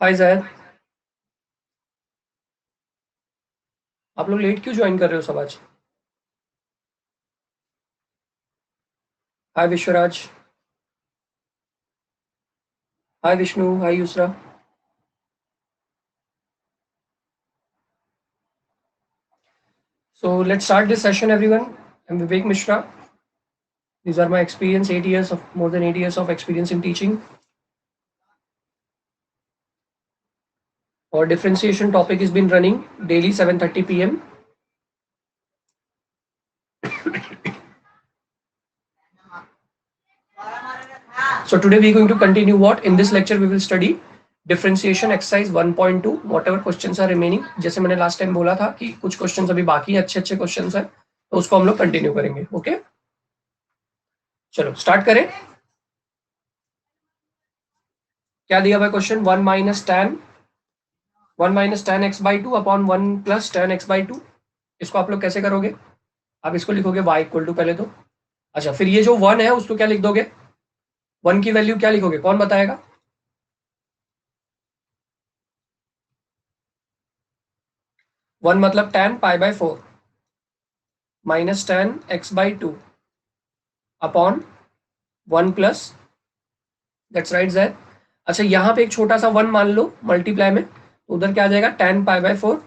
हाय जैद। आप लोग लेट क्यों ज्वाइन कर रहे हो सब आज? हाय विश्वराज। हाय विष्णु। हाय Yusra. So let's start this session, everyone. I'm Vivek Mishra. These are my experience, 8 years of more than 8 years of experience in teaching. Our differentiation topic has been running daily 7:30 p.m. So today we're going to continue what? In this lecture we will study differentiation exercise 1.2. Whatever questions are remaining, जैसे मैंने last time बोला था कि कुछ questions अभी बाकी है, अच्छे क्वेश्चंस हैं, तो उसको हम लोग कंटिन्यू करेंगे। ओके, चलो स्टार्ट करें। क्या दिया हुआ question? 1 - tan x/2 upon 1 + tan x/2। इसको आप लोग कैसे करोगे? आप इसको लिखोगे y इक्वल टू पहले तो, अच्छा फिर ये जो 1 है उसको क्या लिख दोगे? 1 की वैल्यू क्या लिखोगे? कौन बताएगा? 1 मतलब tan π/4 - tan x/2 upon 1 plus, that's right that. अच्छा यहाँ पे एक छोटा सा 1 मान लो मल्टीप्लाई में, तो उधर क्या आ जाएगा? tan π/4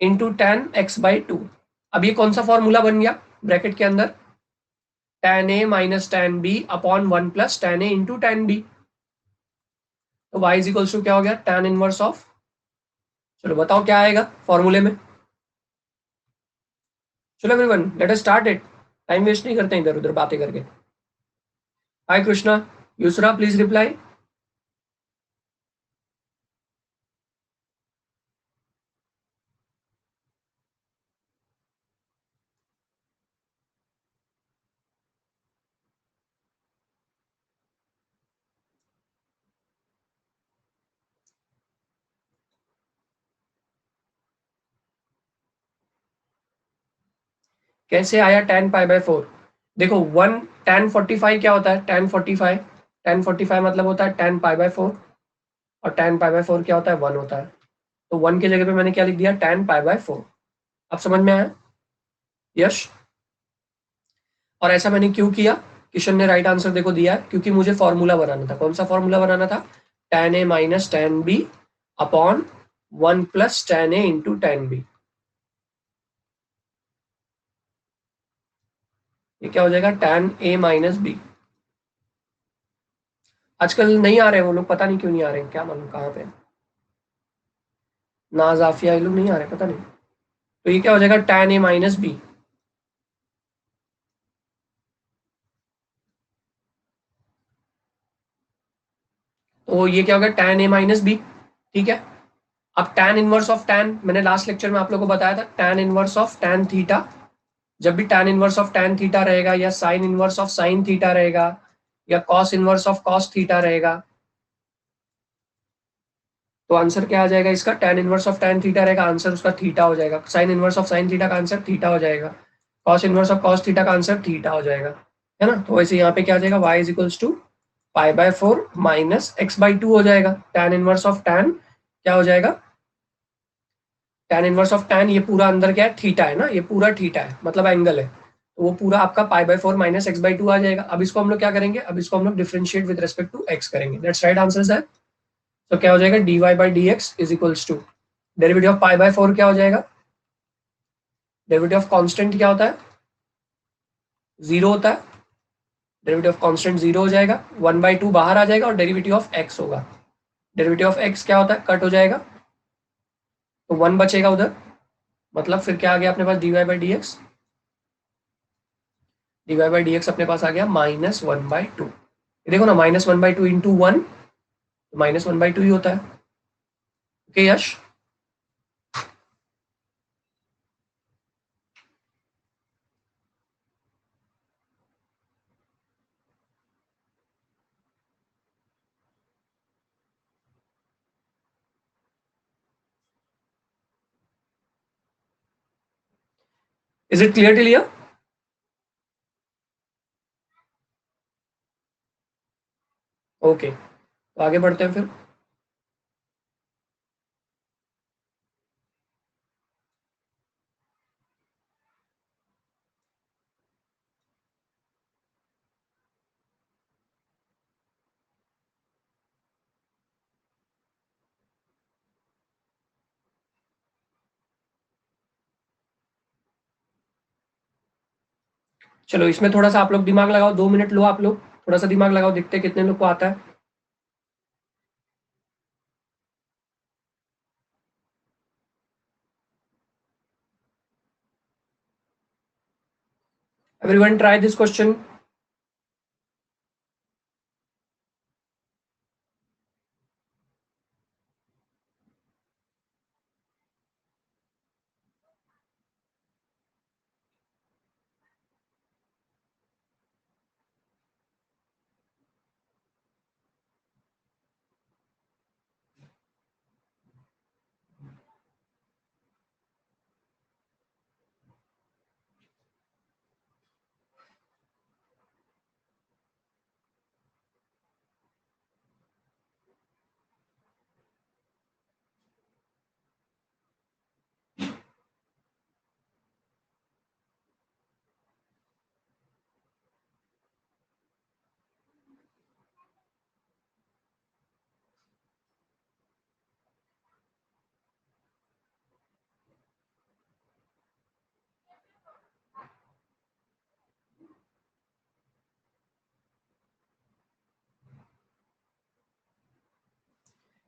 into tan x/2। अब ये कौन सा फॉर्मूला बन गया ब्रैकेट के अंदर? tan a - tan b upon 1 + tan a into tan b। तो y इज इक्वल्स टू क्या हो गया? tan इनवर्स ऑफ, चलो बताओ क्या आएगा फॉर्मूले में। चलो everyone let us start it, time waste नहीं करते इधर उधर बातें करके। Hi Krishna, Yusra please reply. कैसे आया tan π/4? देखो 1 tan 45 क्या होता है? tan 45 मतलब होता है tan π/4, और tan π/4 क्या होता है? 1 होता है। तो 1 की जगह पे मैंने क्या लिख दिया? tan π/4। अब समझ में आया? यश। और ऐसा मैंने क्यों किया? किशन ने राइट आंसर देखो दिया है, क्योंकि मुझे फॉर्मूला बनाना था। कौन सा फॉर्मूला बनाना था? tan a - tan b upon 1 + tan a into tan b। ये क्या हो जाएगा? tan a - b। आजकल नहीं आ रहे वो लोग, पता नहीं क्यों नहीं आ रहे, क्या मालूम कहाँ पे। ना जाफिया ये लोग नहीं आ रहे, पता नहीं। तो ये क्या हो जाएगा? tan a - b। तो ये क्या हो गया? tan a - b। ठीक है। अब tan इनवर्स ऑफ tan, मैंने लास्ट लेक्चर में आप लोगों को बताया था, tan inverse of tan theta. जब भी tan inverse of tan theta रहेगा, या sin inverse of sin theta रहेगा, या cos inverse of cos theta रहेगा, तो आंसर क्या आ जाएगा इसका? tan inverse of tan theta रहेगा, आंसर उसका थीटा हो जाएगा। sin inverse of sin theta का आंसर थीटा हो जाएगा। cos inverse of cos theta का आंसर थीटा हो जाएगा, है ना? तो वैसे यहाँ पे क्या आ जाएगा? y इज टू π/4 - x/2 हो जाएगा। tan इनवर्स ऑफ tan क्या हो जाएगा? tan इनवर्स ऑफ tan, ये पूरा अंदर क्या है? थीटा है ना, ये पूरा थीटा है, मतलब एंगल है, तो वो पूरा आपका π/4 - x/2 आ जाएगा। अब इसको हम लोग क्या करेंगे? अब इसको हम लोग differentiate with respect to x करेंगे। दैट्स राइट आंसर है। तो क्या हो जाएगा? dy/dx is equals to derivative of π/4 क्या हो जाएगा? डेरिवेटिव ऑफ कांस्टेंट क्या होता है? 0 होता है। डेरिवेटिव ऑफ कांस्टेंट 0 हो जाएगा, 1/2 बाहर आ जाएगा, और डेरिवेटिव ऑफ x होगा। डेरिवेटिव ऑफ x क्या होता है? कट हो जाएगा, तो 1 बचेगा उधर, मतलब फिर क्या आ गया अपने पास? dy/dx। dy/dx अपने पास आ गया -1/2। देखो ना, -1/2 इंटू 1, -1/2 ही होता है। Okay Yash. Is it clear till here? Okay, तो आगे बढ़ते हैं फिर। चलो इसमें थोड़ा सा आप लोग दिमाग लगाओ, 2 मिनट लो आप लोग, थोड़ा सा दिमाग लगाओ, देखते कितने लोग को आता है। Everyone try this question.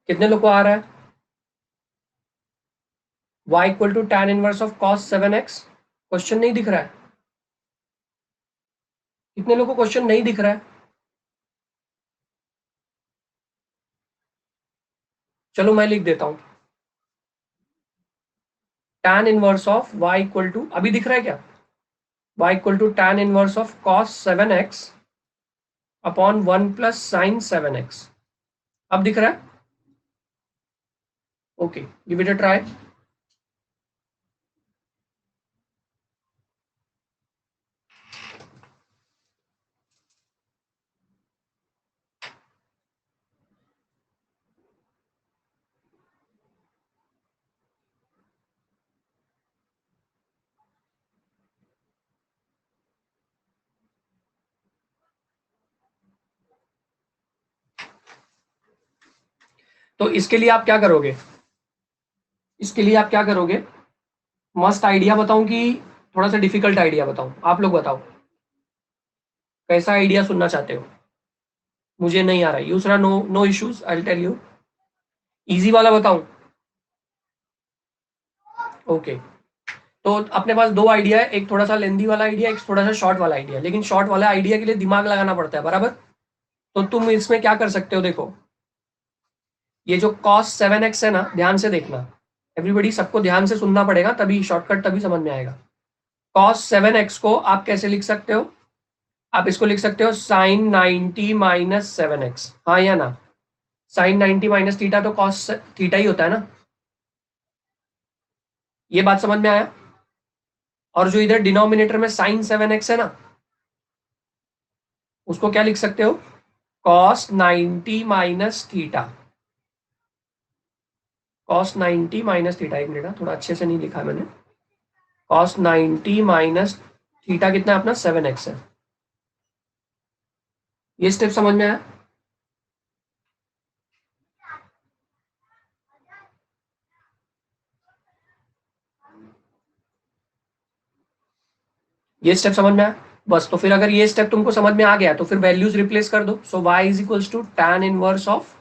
कितने लोग को आ रहा है? y equal to tan inverse of cos 7x। Question नहीं दिख रहा है? कितने लोगों को क्वेश्चन नहीं दिख रहा है? चलो मैं लिख देता हूं, tan inverse of y equal to, अभी दिख रहा है क्या? y equal to tan inverse of cos 7x upon 1 plus sine 7x। अब दिख रहा है? Okay, give it a try. तो इसके लिए आप क्या करोगे? इसके लिए आप क्या करोगे? मस्त आइडिया बताऊं कि थोड़ा सा डिफिकल्ट आइडिया बताऊं? आप लोग बताओ कैसा आइडिया सुनना चाहते हो। मुझे नहीं आ रहा है Yusra, no no issues, I will tell you. Easy वाला बताऊं? ओके, तो अपने पास दो आइडिया है, एक थोड़ा सा लेंदी वाला आइडिया, एक थोड़ा सा शॉर्ट वाला आइडिया। लेकिन शॉर्ट वाला आइडिया के लिए दिमाग लगाना पड़ता है, बराबर। तो तुम इसमें क्या कर सकते हो, देखो ये जो cos 7x है ना, ध्यान से देखना, एवरीबडी सबको ध्यान से सुनना पड़ेगा, तभी शॉर्टकट तभी समझ में आएगा। cos 7x को आप कैसे लिख सकते हो? आप इसको लिख सकते हो साइन 90 माइनस 7x, हाँ या ना? साइन 90 माइनस थीटा तो cos थीटा ही होता है ना। ये बात समझ में आया? और जो इधर डिनोमिनेटर में साइन 7x है ना, उसको क्या लिख सकते हो? cos 90 minus theta. cos 90 minus theta, एक मिनट, थोड़ा अच्छे से नहीं लिखा है मैंने। cos 90 माइनस थीटा कितना है अपना? 7x है। ये स्टेप समझ में आया? ये स्टेप समझ में आया? बस, तो फिर अगर ये स्टेप तुमको समझ में आ गया तो फिर वैल्यूज रिप्लेस कर दो। So y is equals to tan inverse of,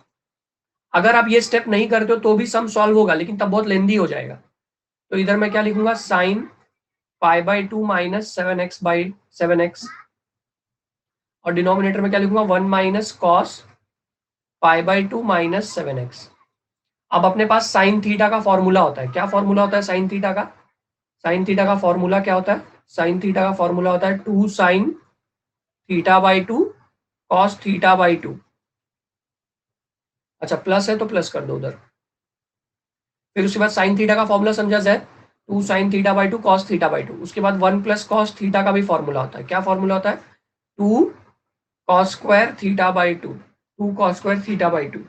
अगर आप ये स्टेप नहीं करते हो तो भी सम सॉल्व होगा, लेकिन तब बहुत लेंदी हो जाएगा। तो इधर मैं क्या लिखूंगा? Sine pi by 2 minus 7x by 7x, और डिनोमिनेटर में क्या लिखूंगा? 1 minus cos pi by 2 minus 7x। अब अपने पास साइन थीटा का फॉर्मूला होता है। क्या फॉर्मूला होता है साइन थीटा का? साइन थीटा का फॉर्मूला क्या होता है? साइन थीटा का फॉर्मूला होता है 2 sine theta by 2 cos theta by 2। अच्छा, प्लस है तो प्लस कर दो उधर। फिर उसके बाद साइन थीटा का फॉर्मूला समझा जाए, 2 sine theta by 2 cos theta by 2। उसके बाद 1 प्लस कॉस थीटा का भी फॉर्मूला होता है। क्या फॉर्मूला होता है? 2 cos square theta by 2, 2 cos square theta by 2।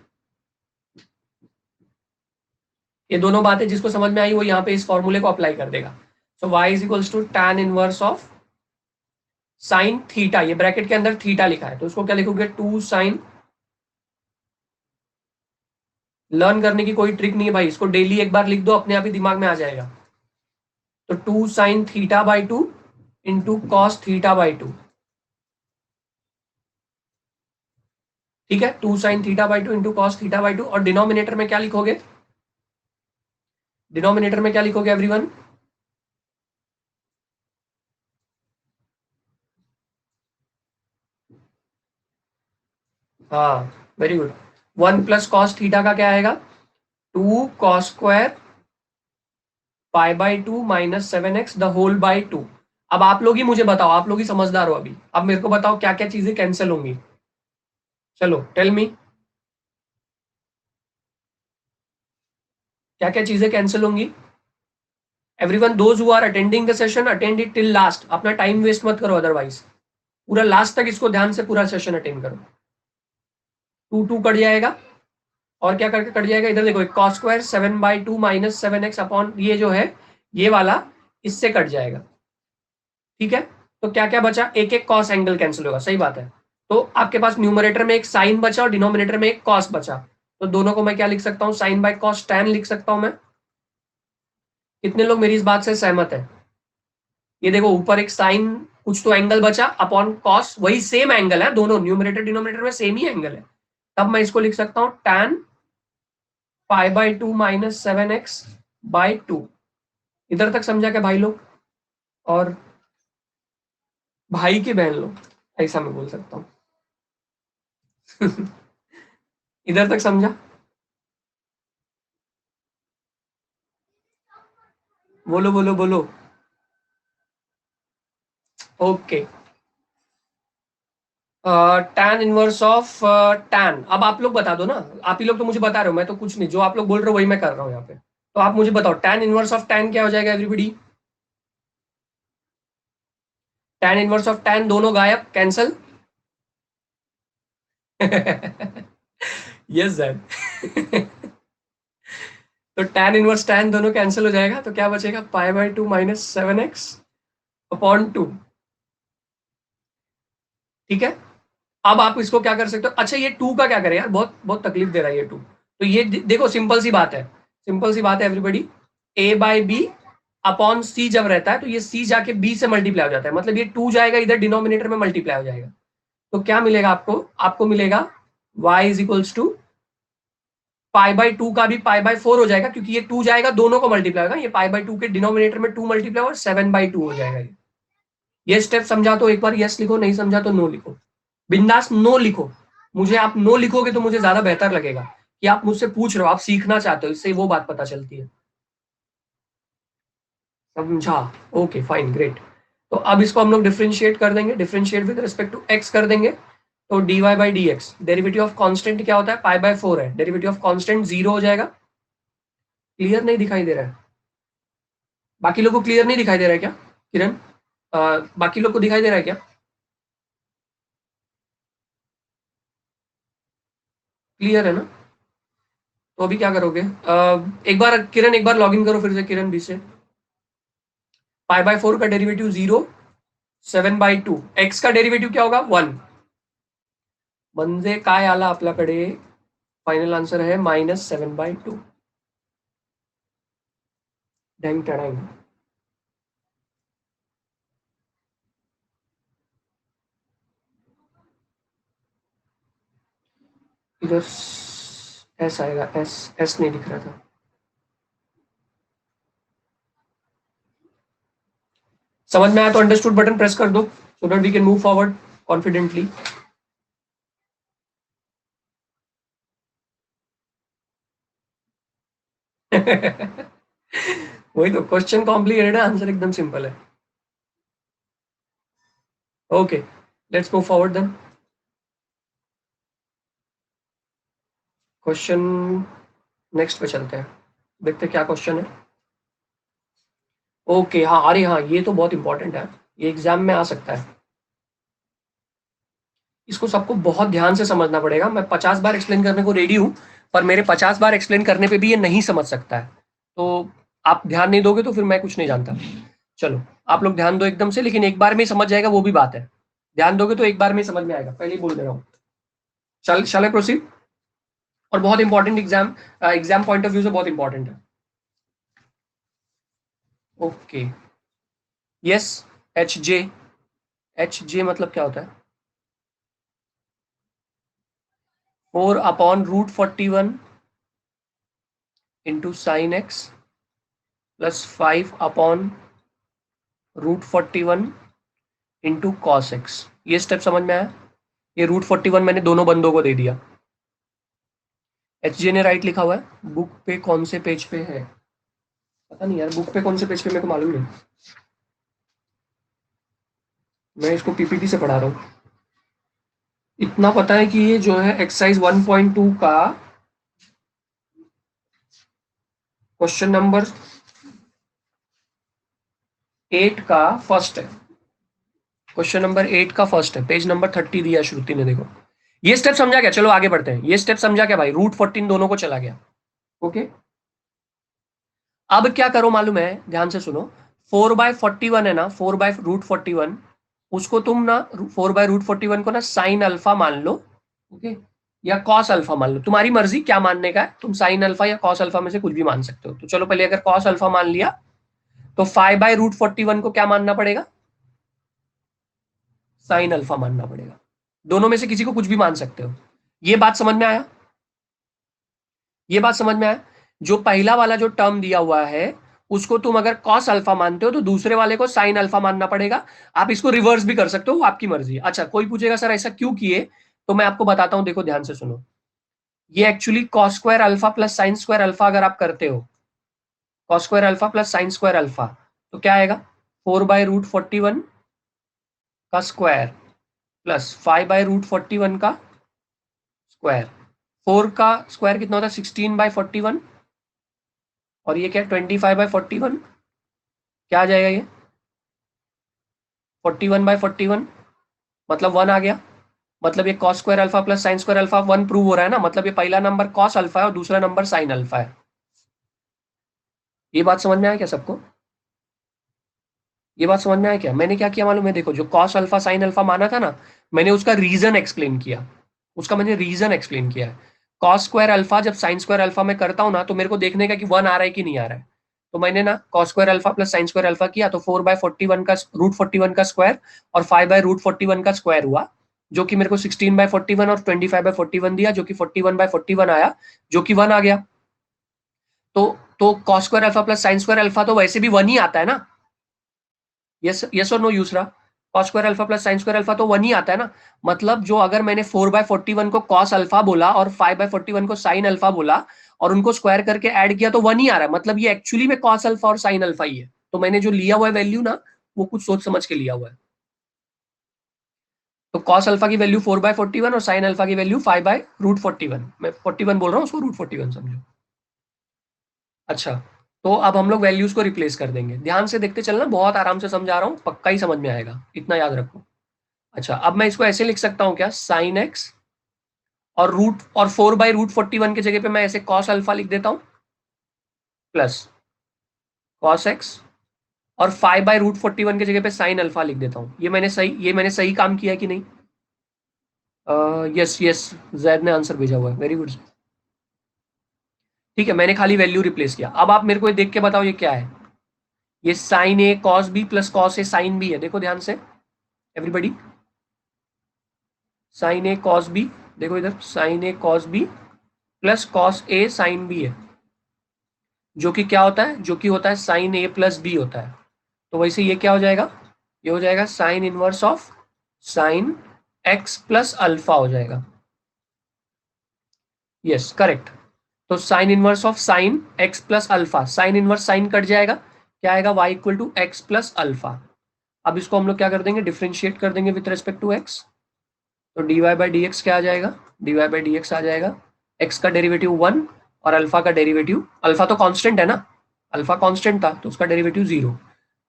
ये दोनों बातें जिसको समझ में आई वो यहाँ पे इस फॉर्मूले को अप्लाई कर देगा। So y is equals to tan inverse of sine theta, ये ब्रैकेट के अंदर थीटा लिखा है तो उसको क्या लिखोगे? 2 साइन, लर्न करने की कोई ट्रिक नहीं है भाई, इसको डेली एक बार लिख दो, अपने आप ही दिमाग में आ जाएगा। तो 2 sine theta by 2 into cos theta by two, ठीक है, 2 sine theta by two into cos theta by two, और डिनोमिनेटर में क्या लिखोगे, डिनोमिनेटर में क्या लिखोगे एवरीवन, हाँ very good, 1 plus cos theta का क्या आएगा, 2 cos square pi by two minus 7x the whole by two. अब आप लोग ही मुझे बताओ, आप लोग ही समझदार हो अभी, अब मेरे को बताओ क्या क्या चीजें कैंसिल होंगी, चलो टेल मी, क्या क्या चीजें कैंसिल होंगी। Everyone those who are attending the session attend it till last, अपना टाइम वेस्ट मत करो, अदरवाइज पूरा लास्ट तक इसको ध्यान से पूरा सेशन अटेंड करो। 2 2 कट जाएगा, और क्या करके कट जाएगा, इधर देखो, cos square 7/2 minus 7x upon ये जो है ये वाला, इससे कट जाएगा, ठीक है। तो क्या क्या बचा, एक एक कॉस एंगल कैंसिल होगा, सही बात है। तो आपके पास न्यूमरेटर में एक साइन बचा और डिनोमिनेटर में एक कॉस बचा, तो दोनों को मैं क्या लिख सकता हूँ, साइन बाय कॉस टैन लिख सकता हूं मैं। कितने लोग मेरी इस बात से सहमत है। ये देखो ऊपर एक साइन, कुछ तो एंगल बचा अपॉन कॉस, वही सेम एंगल है, दोनों न्यूमरेटर डिनोमिनेटर में सेम ही एंगल है, तब मैं इसको लिख सकता हूँ tan pi by two minus 7x by two. इधर तक समझा क्या भाई लोग, और भाई के बहन लोग, ऐसा मैं बोल सकता हूँ। इधर तक समझा, बोलो बोलो बोलो, okay. Tan inverse of tan, अब आप लोग बता दो ना, आप ही लोग तो मुझे बता रहे हो, मैं तो कुछ नहीं, जो आप लोग बोल रहे हो वही मैं कर रहा हूँ यहाँ पे, तो आप मुझे बताओ टैन इनवर्स ऑफ टैन क्या हो जाएगा everybody, tan inverse of tan दोनों गायब, कैंसल। Yes sir. तो टैन इनवर्स टैन दोनों कैंसिल हो जाएगा, तो क्या बचेगा, पाई by two minus 7x upon two, ठीक है। अब आप इसको क्या कर सकते हो, अच्छा ये टू का क्या करें यार, बहुत बहुत तकलीफ दे रहा है ये टू, तो ये देखो सिंपल सी बात है, सिंपल सी बात है everybody, A by B upon C जब रहता है तो ये सी जाके बी से मल्टीप्लाई हो जाता है, मतलब ये टू जाएगा इधर डिनोमिनेटर में मल्टीप्लाई हो जाएगा, तो क्या मिलेगा आपको, आपको मिलेगा y is equals to pi by two का भी पाई बाई फोर हो जाएगा, क्योंकि ये टू जाएगा दोनों को मल्टीप्लाई होगा, ये पाई बाई टू के डिनोमिनेटर में टू मल्टीप्लाई और 7/2 हो जाएगा। ये स्टेप समझा तो एक बार यस लिखो, नहीं समझा तो नो लिखो, बिंदास नो लिखो, मुझे आप नो लिखोगे तो मुझे ज्यादा बेहतर लगेगा कि आप मुझसे पूछ रहे हो, आप सीखना चाहते हो, इससे वो बात पता चलती है। समझा, ओके फाइन ग्रेट। तो अब इसको हम लोग डिफरेंशिएट कर देंगे, differentiate with respect to x कर देंगे, तो dy by d x, derivative of constant क्या होता है, पाई बाय 4 है, डेरिवेटिव ऑफ कांस्टेंट 0 हो जाएगा। क्लियर नहीं दिखाई दे रहा है, बाकी लोग को क्लियर नहीं दिखाई दे रहा है क्या, किरण, बाकी लोग को दिखाई दे रहा है क्या, क्लियर है ना। तो अभी क्या करोगे, एक बार किरण, एक बार लॉगिन करो फिर से किरण बी से, पाई बाय 4 का डेरिवेटिव 0, 7/2, एक्स का डेरिवेटिव क्या होगा 1, म्हणजे काय आला आपल्याकडे, फाइनल आंसर है -7/2। ढंग टड़ंग, इधर एस आएगा, एस एस नहीं दिख रहा था, समझ में आया तो अंडरस्टूड बटन प्रेस कर दो, so that we can move forward confidently. वही तो, क्वेश्चन कॉम्प्लिकेटेड है, आंसर एकदम सिंपल है। Okay let's move forward then, question next पे चलते हैं, देखते हैं क्या क्वेश्चन है। ओके हाँ, अरे हाँ ये तो बहुत इंपॉर्टेंट है, ये एग्जाम में आ सकता है, इसको सबको बहुत ध्यान से समझना पड़ेगा, मैं 50 बार एक्सप्लेन करने को रेडी हूँ, पर मेरे 50 बार एक्सप्लेन करने पे भी ये नहीं समझ सकता है, तो आप ध्यान नहीं दोगे तो फिर मैं कुछ नहीं जानता। चलो आप लोग ध्यान दो एकदम से, लेकिन एक बार में ही समझ जाएगा वो भी बात है, ध्यान दोगे तो एक बार में ही समझ में आएगा, पहले ही बोल दे रहा हूँ। शैल आई प्रोसीड, और बहुत important exam, exam point of view से बहुत इंपॉर्टेंट है। ओके यस एच जे मतलब क्या होता है? 4/√41 into sine x plus 5/√41 into cos x. ये स्टेप समझ में आया? ये √41 मैंने दोनों बंदों को दे दिया। एच जे ने राइट लिखा हुआ है। बुक पे कौन से पेज पे है पता नहीं यार, बुक पे कौन से पेज पे मेरे को मालूम नहीं, मैं इसको पीपीटी से पढ़ा रहा हूँ। इतना पता है कि ये जो है एक्सरसाइज 1.2 का क्वेश्चन नंबर 8 का फर्स्ट है। क्वेश्चन नंबर 8 का फर्स्ट है, पेज नंबर 30 दिया श्रुति ने। देखो ये स्टेप समझा क्या? चलो आगे बढ़ते हैं। ये स्टेप समझा क्या भाई? √14 दोनों को चला गया। ओके, अब क्या करो मालूम है? ध्यान से सुनो। 4/41 है ना, 4/√41, उसको तुम ना 4/√41 को ना साइन अल्फा मान लो, ओके, या कॉस अल्फा मान लो, तुम्हारी मर्जी क्या मानने का है। तुम साइन अल्फा या कॉस अल्फा में से कुछ भी मान सकते हो। तो चलो पहले अगर कॉस अल्फा मान लिया तो 5/√41 को क्या मानना पड़ेगा? साइन अल्फा मानना पड़ेगा। दोनों में से किसी को कुछ भी मान सकते हो। ये बात समझ में आया? ये बात समझ में आया? जो पहला वाला जो टर्म दिया हुआ है उसको तुम अगर कॉस अल्फा मानते हो तो दूसरे वाले को साइन अल्फा मानना पड़ेगा। आप इसको रिवर्स भी कर सकते हो, आपकी मर्जी है। अच्छा, कोई पूछेगा सर ऐसा क्यों किए, तो मैं आपको बताता हूं। देखो ध्यान से सुनो। ये actually cos square alpha plus sine square alpha अगर आप करते हो, cos square alpha plus sine square alpha, तो क्या आएगा? 4/√41 का स्क्वायर प्लस 5/√41 का स्क्वायर। 4 का स्क्वायर कितना होता है? 16/41, और ये क्या? 25/41। क्या आ जाएगा ये? 41/41, मतलब 1 आ गया। मतलब ये cos square alpha plus sine square alpha 1 prove हो रहा है ना। मतलब ये पहला नंबर कॉस अल्फा है और दूसरा नंबर साइन अल्फा है। ये बात समझ में आया क्या सबको? ये बात समझ में आया क्या? मैंने क्या किया मालूम है? देखो, जो कॉस अल्फा साइन अल्फा माना था ना, मैंने उसका रीजन एक्सप्लेन किया। उसका मैंने रीजन एक्सप्लेन किया है। कॉस स्क्वायर अल्फा जब साइन स्क्वायर अल्फा में करता हूं ना, तो मेरे को देखने का कि 1 आ रहा है कि नहीं आ रहा है। तो मैंने ना cos square alpha plus sine square alpha किया, तो 4/41 का √41 का स्क्वायर और 5/√41 का स्क्वायर हुआ, जो कि मेरे को 16/41 और 25/41 दिया, जो कि 41/41 आया, जो कि 1 आ गया। तो cos square alpha plus sine square alpha तो वैसे भी 1 ही आता है ना। यस यस और no Yusra? Cos square alpha plus sine square alpha तो 1 ही आता है ना। मतलब जो अगर मैंने 4/41 को कॉस अल्फा बोला और 5/41 को साइन अल्फा बोला और उनको स्क्वायर करके ऐड किया तो 1 ही आ रहा है। मतलब ये एक्चुअली में कॉस अल्फा और साइन अल्फा ही है। तो मैंने जो लिया हुआ है वैल्यू ना, वो कुछ सोच समझ के लिया हुआ है। तो कॉस अल्फा की वैल्यू 4/41 और साइन अल्फा की वैल्यू 5/√41। मैं 41 बोल रहा हूँ, उसको √41 समझो। अच्छा, तो अब हम लोग वैल्यूज को रिप्लेस कर देंगे। ध्यान से देखते चलना, बहुत आराम से समझा रहा हूँ, पक्का ही समझ में आएगा, इतना याद रखो। अच्छा, अब मैं इसको ऐसे लिख सकता हूँ क्या? साइन एक्स और 4/√41 की जगह पे मैं ऐसे कॉस अल्फा लिख देता हूँ प्लस कॉस एक्स, और 5/√41 की जगह पे साइन अल्फा लिख देता हूँ। ये मैंने सही काम किया है कि नहीं? यस यस, जैद ने आंसर भेजा हुआ है, वेरी गुड। ठीक है, मैंने खाली वैल्यू रिप्लेस किया। अब आप मेरे को ये देख के बताओ ये क्या है? ये sign A cos B plus cos A sine B है। देखो ध्यान से एवरीबडी, साइन ए कॉस बी, देखो इधर, sign A cos B plus cos A sine B है, जो कि क्या होता है? जो कि होता है साइन ए प्लस बी होता है। तो वैसे ये क्या हो जाएगा? ये हो जाएगा sine inverse of sine x plus alpha हो जाएगा। Yes correct. तो sine inverse of sine x plus alpha, sine inverse sine cut जाएगा, क्या आएगा? y equal to x plus alpha. अब इसको हम लोग क्या कर देंगे? डिफ्रेंशिएट कर देंगे विथ रेस्पेक्ट टू एक्स। तो dy बाई डी एक्स क्या आ जाएगा? dy बाई डी एक्स आ जाएगा x का डेरिवेटिव 1 और अल्फा का डेरिवेटिव, अल्फा तो कांस्टेंट है ना, अल्फा कांस्टेंट था तो उसका derivative 0।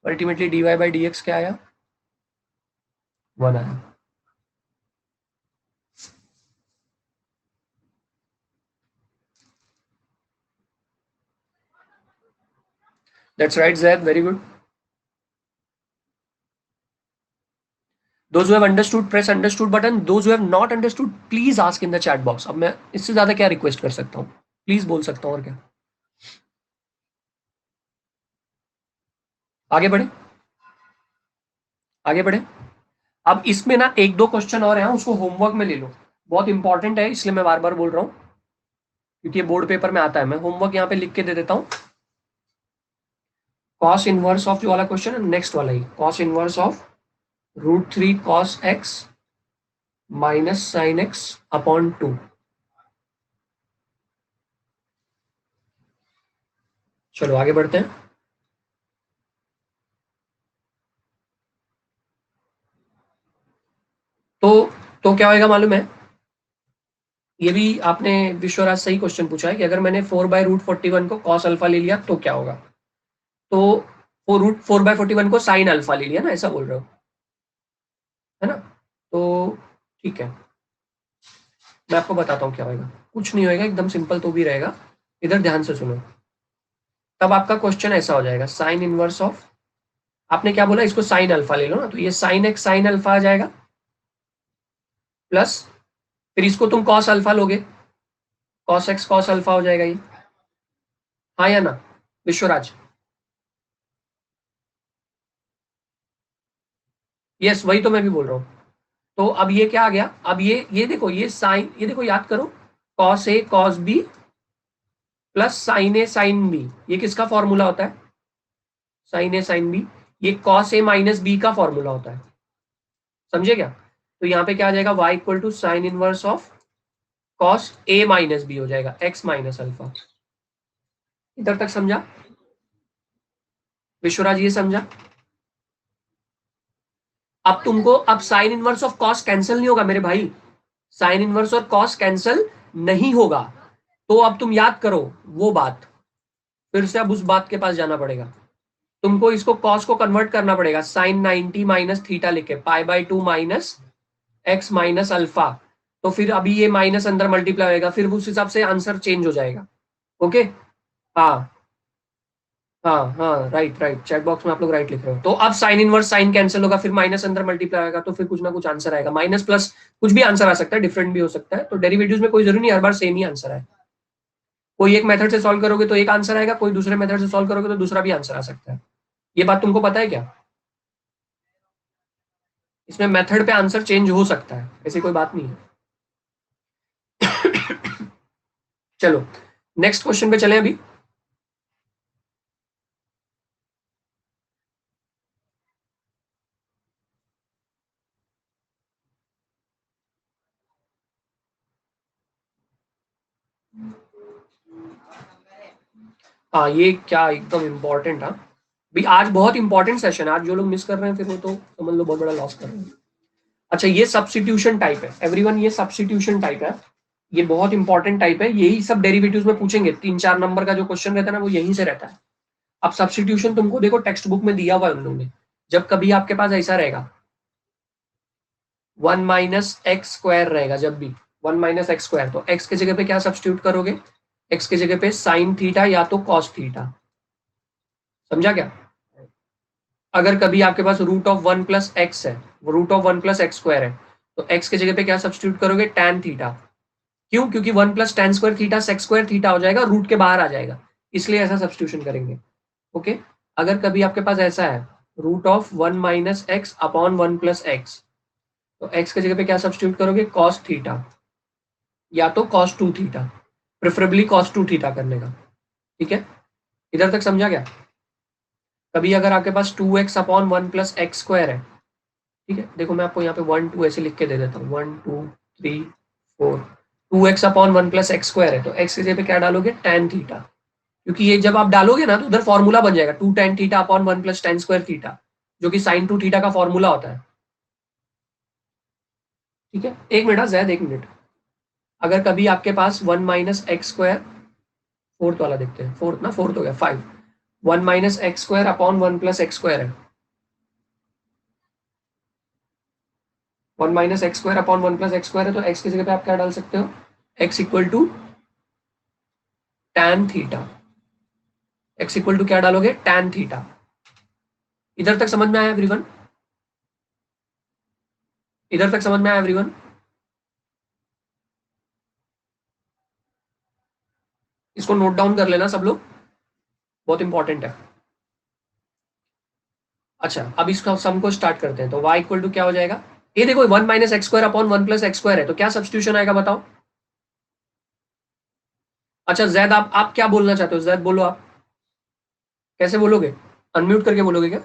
Ultimately dy by d x क्या आया? 1 आया। That's right, Zaid. Very good. Those who have understood, press understood button. Those who have not understood, please ask in the chat box. अब मैं इससे ज्यादा क्या रिक्वेस्ट कर सकता हूँ? प्लीज बोल सकता हूँ और क्या? आगे बढ़े। आगे बढ़े। अब इसमें ना एक दो क्वेश्चन और हैं, उसको होमवर्क में ले लो, बहुत इंपॉर्टेंट है, इसलिए मैं बार बार बोल रहा हूँ, क्योंकि ये बोर्ड पेपर में आता है। मैं होमवर्क यहाँ पे लिख के दे देता हूँ। कॉस इनवर्स ऑफ जो वाला क्वेश्चन है, नेक्स्ट वाला ही, cos inverse of √3 cos x minus sine x upon 2। चलो आगे बढ़ते हैं। तो क्या होगा मालूम है, ये भी आपने विश्वराज सही क्वेश्चन पूछा है कि अगर मैंने 4/√41 को कॉस अल्फा ले लिया तो क्या होगा। तो वो √4/41 को साइन अल्फा ले लिया ना, ऐसा बोल रहे हो, है ना। तो ठीक है, मैं आपको बताता हूँ क्या होगा। कुछ नहीं होएगा, एकदम सिंपल तो भी रहेगा, इधर ध्यान से सुनो। तब आपका क्वेश्चन ऐसा हो जाएगा, साइन इनवर्स ऑफ, आपने क्या बोला, इसको साइन अल्फा ले लो ना, तो ये साइन एक्स साइन अल्फा आ जाएगा, प्लस फिर इसको तुम कॉस अल्फा लोगे, कॉस एक्स कॉस अल्फा हो जाएगा ये, हाँ या ना विश्वराज। यस, वही तो मैं भी बोल रहा हूँ। तो अब ये क्या आ गया, अब ये देखो, ये साइन, ये देखो याद करो, cos A cos B plus sign A sine B, ये किसका फॉर्मूला होता है, साइन ए साइन बी, ये कॉस ए माइनस बी का फॉर्मूला होता है, समझे क्या। तो यहाँ पे क्या आ जाएगा, y equal to sine inverse of cos A minus B हो जाएगा, x माइनस अल्फा। इधर तक समझा विश्वराज, ये समझा। अब तुमको, अब sign inverse of cos cancel नहीं होगा मेरे भाई, साइन इनवर्स और कॉस कैंसिल नहीं होगा। तो अब तुम याद करो वो बात, फिर से अब उस बात के पास जाना पड़ेगा तुमको, इसको कॉस को कन्वर्ट करना पड़ेगा, साइन 90 माइनस थीटा लिखे, π/2 माइनस एक्स माइनस अल्फा। तो फिर अभी ये माइनस अंदर मल्टीप्लाई होगा, फिर उस हिसाब से आंसर चेंज हो जाएगा। ओके, हाँ हाँ हाँ, राइट राइट, चैट बॉक्स में आप लोग राइट लिख रहे हो। तो अब साइन इनवर्स साइन कैंसिल होगा, फिर माइनस अंदर मल्टीप्लाई होगा, तो फिर कुछ ना कुछ आंसर आएगा, माइनस प्लस कुछ भी आंसर आ सकता है, डिफरेंट भी हो सकता है। तो डेरिवेटिव्स में कोई जरूरी नहीं हर बार सेम ही आंसर आए, कोई एक मेथड से सॉल्व करोगे तो एक आंसर आएगा, कोई दूसरे मेथड से सॉल्व करोगे तो दूसरा भी आंसर आ सकता है। ये बात तुमको पता है क्या, इसमें मेथड पे आंसर चेंज हो सकता है, ऐसी कोई बात नहीं है। चलो नेक्स्ट क्वेश्चन पे चले अभी। हाँ ये क्या एकदम इम्पोर्टेंट, हाँ भी आज बहुत इंपॉर्टेंट सेशन है आज, जो लोग मिस कर रहे हैं फिर वो तो समझ लो बहुत बड़ा लॉस कर रहे हैं। अच्छा ये सब्स्टिट्यूशन टाइप है एवरीवन, ये सब्स्टिट्यूशन टाइप है, ये बहुत इंपॉर्टेंट टाइप है, यही सब डेरिवेटिव्स में पूछेंगे, 3-4 नंबर का जो क्वेश्चन रहता है ना वो यहीं से रहता है। अब सब्स्टिट्यूशन तुमको देखो टेक्स्ट बुक में दिया हुआ है उन लोगों ने, जब कभी आपके पास ऐसा रहेगा 1 माइनस एक्स स्क्वायर रहेगा, जब भी 1 माइनस एक्स स्क्वायर, तो एक्स की जगह पे क्या सब्स्टिट्यूट करोगे, एक्स की जगह पे साइन थीटा या तो कॉस थीटा, समझा क्या। अगर कभी आपके पास √1 प्लस एक्स है, वो √1 प्लस एक्स स्क्वायर है, तो एक्स की जगह पे क्या सब्स्टिट्यूट करोगे, टैन थीटा। क्यों, क्योंकि 1 plus tan square theta sec square theta हो जाएगा, रूट के बाहर आ जाएगा, इसलिए ऐसा सब्स्टिट्यूशन करेंगे। ओके, अगर कभी आपके पास ऐसा है √1 minus x upon 1 plus x, तो एक्स की जगह पे क्या सब्स्टिट्यूट करोगे, कॉस थीटा या तो cos 2 theta, preferably cos 2 theta करने का, ठीक है। इधर तक समझा क्या। कभी अगर आपके पास 2x upon 1 plus x square है, ठीक है, देखो मैं आपको यहाँ पे 1 2 ऐसे लिख के दे देता हूँ, 1 2 3 4, 2x upon 1 plus x square है, तो x की जगह पे क्या डालोगे, tan थीटा, क्योंकि ये जब आप डालोगे ना तो उधर फॉर्मूला बन जाएगा 2 tan theta upon 1 plus tan square theta, जो कि sin 2 थीटा का फॉर्मूला होता है, ठीक है। एक मिनट जैद, एक मिनट, अगर कभी आपके पास 1 माइनस एक्स स्क्वायर, फोर्थ वाला देखते हैं, फोर्थ ना, फोर्थ हो गया 5, 1 minus x square upon 1 plus x square है, 1 minus x square upon 1 plus x square है, तो x की जगह पे आप क्या डाल सकते हो, x equal to tan theta, x equal to क्या डालोगे, tan थीटा। इधर तक समझ में आया एवरीवन, इधर तक समझ में आया एवरीवन। इसको नोट डाउन कर लेना सब लोग, बहुत इंपॉर्टेंट है। अच्छा, अब इसका सम को स्टार्ट करते हैं। तो y इक्वल टू क्या हो जाएगा, ये देखो 1 minus x square upon 1 plus x square है, तो क्या सब्स्टिट्यूशन आएगा बताओ। अच्छा जैद, आप क्या बोलना चाहते हो, जैद बोलो आप, कैसे बोलोगे, अनम्यूट करके बोलोगे क्या?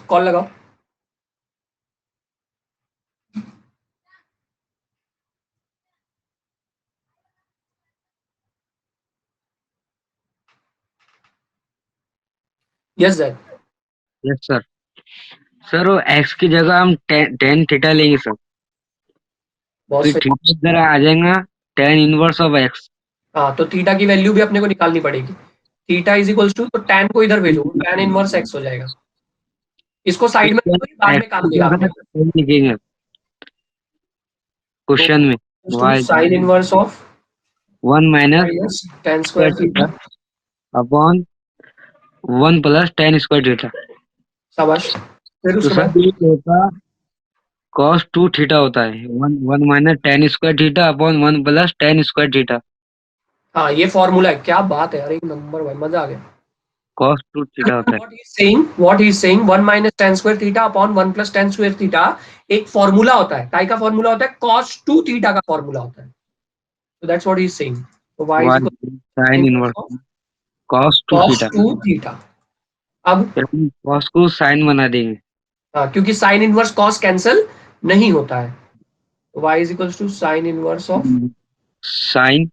कॉल लगाओ। Yes Zaid. Yes sir. Sir वो एक्स की जगह हम टेन थीटा लेंगे सर, बहुत फिर सही। थीटा इधर आ जाएगा टेन इनवर्स ऑफ एक्स। हाँ, तो थीटा की वैल्यू भी अपने को निकालनी पड़ेगी। थीटा इज इक्वल्स टू, तो tan को इधर भेजो, tan इनवर्स x हो जाएगा। इसको साइड में रखो, ये बाद में एक्स काम की देगा जगह अपने को। 10 लिखेंगे तो क्वेश्चन में। Two y sine inverse of 1 minus minus tan square square theta theta. Upon 1 plus tan square theta. शाबाश। फिर तो उसके सर बाद ये होता कॉस टू थीटा होता है, one one minus ten square theta upon 1 plus tan square theta. हाँ, ये फॉर्मूला है, क्या बात है यार, एक नंबर भाई, मजा आ गया। कॉस टू थीटा होता है। what he is saying 1 minus tan square theta upon 1 plus tan square theta एक फॉर्मूला होता है, काय का फॉर्मूला होता है, cos 2 थीटा का फॉर्मूला होता है। So that's what he is saying. So y is y equal to sine inverse inverse of cos two cos theta. 2 theta. अब फिर हम कॉस को साइन बना देंगे। हाँ, क्योंकि साइन इनवर्स cos कैंसिल नहीं होता है, तो y is equals to sine inverse of sine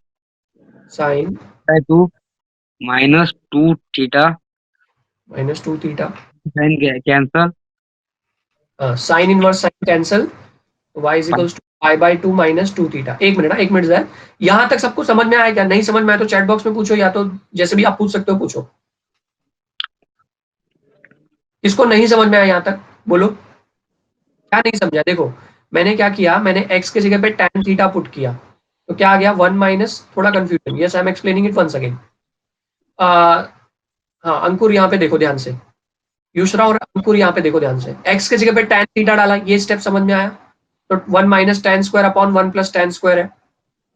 sine two minus two theta. Minus 2 theta. Sine cancel. Sine inverse sine cancel, y is equals to pi by 2 minus 2 theta. एक minute ना, एक minute जाए। यहां तक सबको समझ में आया क्या? नहीं समझ में आया तो चैट बॉक्स में पूछो, या तो जैसे भी आप पूछ सकते हो पूछो। किसको नहीं समझ में आया यहां तक, बोलो क्या नहीं समझा। देखो, मैंने क्या किया, मैंने x की जगह पे tan थीटा पुट किया, तो क्या आ गया 1 माइनस, थोड़ा confusion, yes I am explaining it once again. हाँ अंकुर यहाँ पे देखो ध्यान से, युशरा और अंकुर यहाँ पे देखो ध्यान से, x की जगह पे tan थीटा डाला, ये स्टेप समझ में आया। तो 1 minus tan square upon 1 plus tan square है,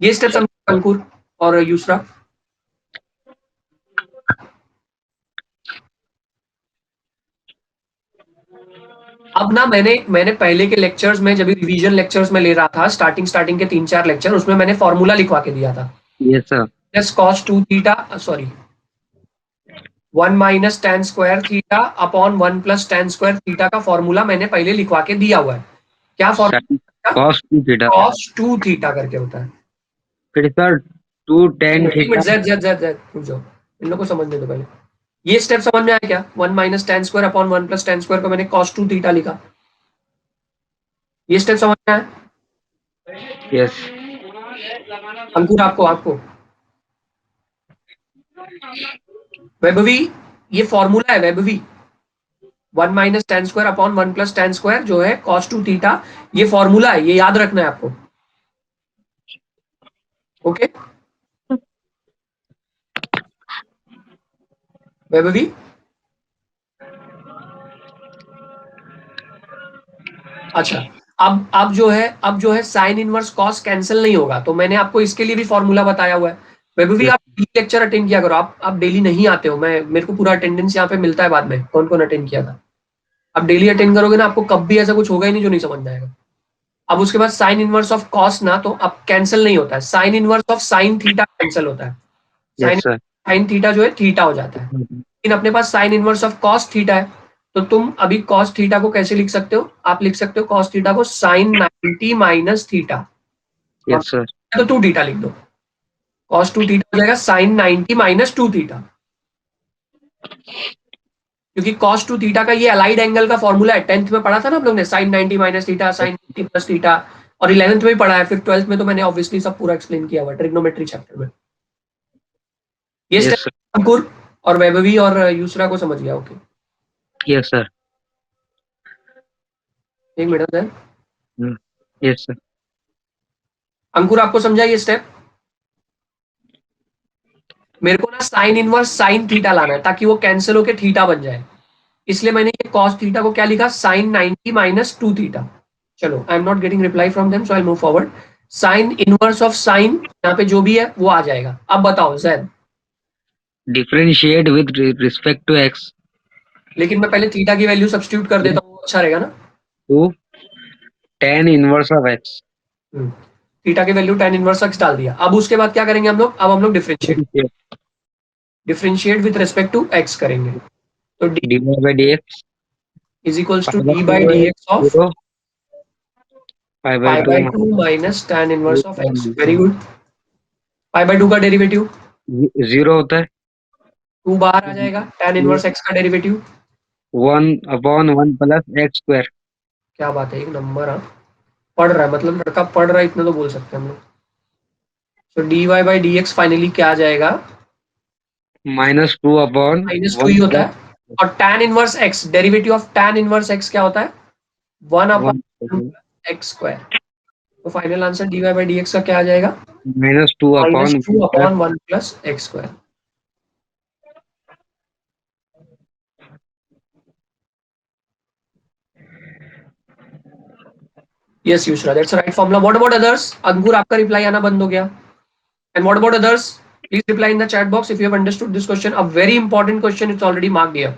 ये स्टेप समझ अंकुर और युशरा। अब ना मैंने पहले के लेक्चर्स में, जब रिवीजन लेक्चर्स में ले रहा था, स्टार्टिंग के 3-4 लेक्चर, उसमें मैंने फॉर्मूला लिखवा के दिया था। Yes sir. Plus cos 2 theta, sorry 1 minus tan square theta upon 1 plus tan square theta का फॉर्मूला मैंने पहले लिखवा के दिया हुआ है। क्या sine formula? Cos two theta. Cos 2 theta करके होता है। फिर सर टू टेन एक theta. Minute, Z Z Z Z रुक जाओ, इन लोगों को समझने दो पहले। ये स्टेप समझ में आया क्या? 1 minus tan square upon 1 plus tan square को मैंने कॉस 2 थीटा लिखा, ये स्टेप समझ में आया यस। अंकुर? आपको आपको वैभवी, ये फॉर्मूला है Vaibhavi, 1 minus tan square upon 1 plus tan square जो है cos 2 थीटा, ये फॉर्मूला है, ये याद रखना है आपको। ओके वैभवी, अच्छा। अब जो है साइन इनवर्स कॉस कैंसिल नहीं होगा, तो मैंने आपको इसके लिए भी फॉर्मूला बताया हुआ है। वैभवी, यस आप लेक्चर अटेंड किया करो, आप डेली नहीं आते हो, मैं मेरे को पूरा अटेंडेंस यहाँ पे मिलता है बाद में, कौन कौन अटेंड किया था। आप डेली अटेंड करोगे ना, आपको कभी ऐसा कुछ होगा ही नहीं जो नहीं समझ में आएगा। अब उसके बाद साइन इनवर्स ऑफ कॉस ना, तो अब कैंसिल नहीं होता है, sine inverse of sine theta cancel होता है। Sine yes sir. Sine theta जो है थीटा हो जाता है, लेकिन अपने पास sine inverse of cos theta है। तो तुम अभी कॉस थीटा को कैसे लिख सकते हो? आप लिख सकते हो कॉस थीटा को साइन 90 माइनस थीटा, और यस सर। तो 2 थीटा लिख दो, कॉस 2 थीटा हो जाएगा साइन 90 माइनस 2 थीटा। क्योंकि कॉस 2 थीटा का ये अलाइड एंगल का फॉर्मूला है, 10th में पढ़ा था ना हम लोग ने, sine 90 minus theta, sine 90 plus theta, और 11th में भी पढ़ा है, फिर 12th में तो मैंने ऑब्वियसली सब पूरा एक्सप्लेन किया हुआ ट्रिग्नोमेट्री चैप्टर में। ये यस स्टेप सर। अंकुर और वैभवी और यूसरा को समझ गया? Okay, yes sir. एक मिनट है। Yes sir. अंकुर आपको समझा ये स्टेप? मेरे को ना साइन इनवर्स साइन थीटा लाना है, ताकि वो कैंसिल होके थीटा बन जाए, इसलिए मैंने ये कॉस थीटा को क्या लिखा, साइन 90 माइनस 2 थीटा। चलो, I am not getting reply from them, so I move forward. Sine inverse of sine, यहाँ पे जो भी है वो आ जाएगा। अब बताओ Zaid, differentiate with respect to x लेकिन मैं पहले थीटा की वैल्यू सब्स्टिट्यूट कर देता हूँ, अच्छा रहेगा ना। Two tan inverse of x. Theta की वैल्यू tan इनवर्स एक्स डाल दिया। अब उसके बाद क्या करेंगे हम लोग, अब हम लोग differentiate with respect to x करेंगे। तो d dy by dx is equals to pi by d two by d x of 0 pi by pi two by two minus tan inverse of x. Very good. Pi by two का derivative 0 होता है 2 बाहर आ जाएगा, tan inverse x का derivative. 1/1 plus x square क्या बात है, एक नंबर। हाँ, पढ़ रहा है, मतलब लड़का पढ़ रहा है, इतना तो बोल सकते हैं हम लोग। तो d y by d x finally क्या आ जाएगा, -2 अपॉन -2 ही 1 होता प्लस है। और tan inverse x, derivative of tan inverse x क्या होता है, 1 अपॉन 1 एक्स स्क्वायर। तो final answer d y by d x का क्या आ जाएगा, -2 upon -2 1 plus upon 1 plus x square. Yes Yusra, that's right formula. What about others? Ankur, आपका रिप्लाई आना बंद हो गया। And what about others? Please reply in the chat box if you have understood this question. A very important question. It's already marked here.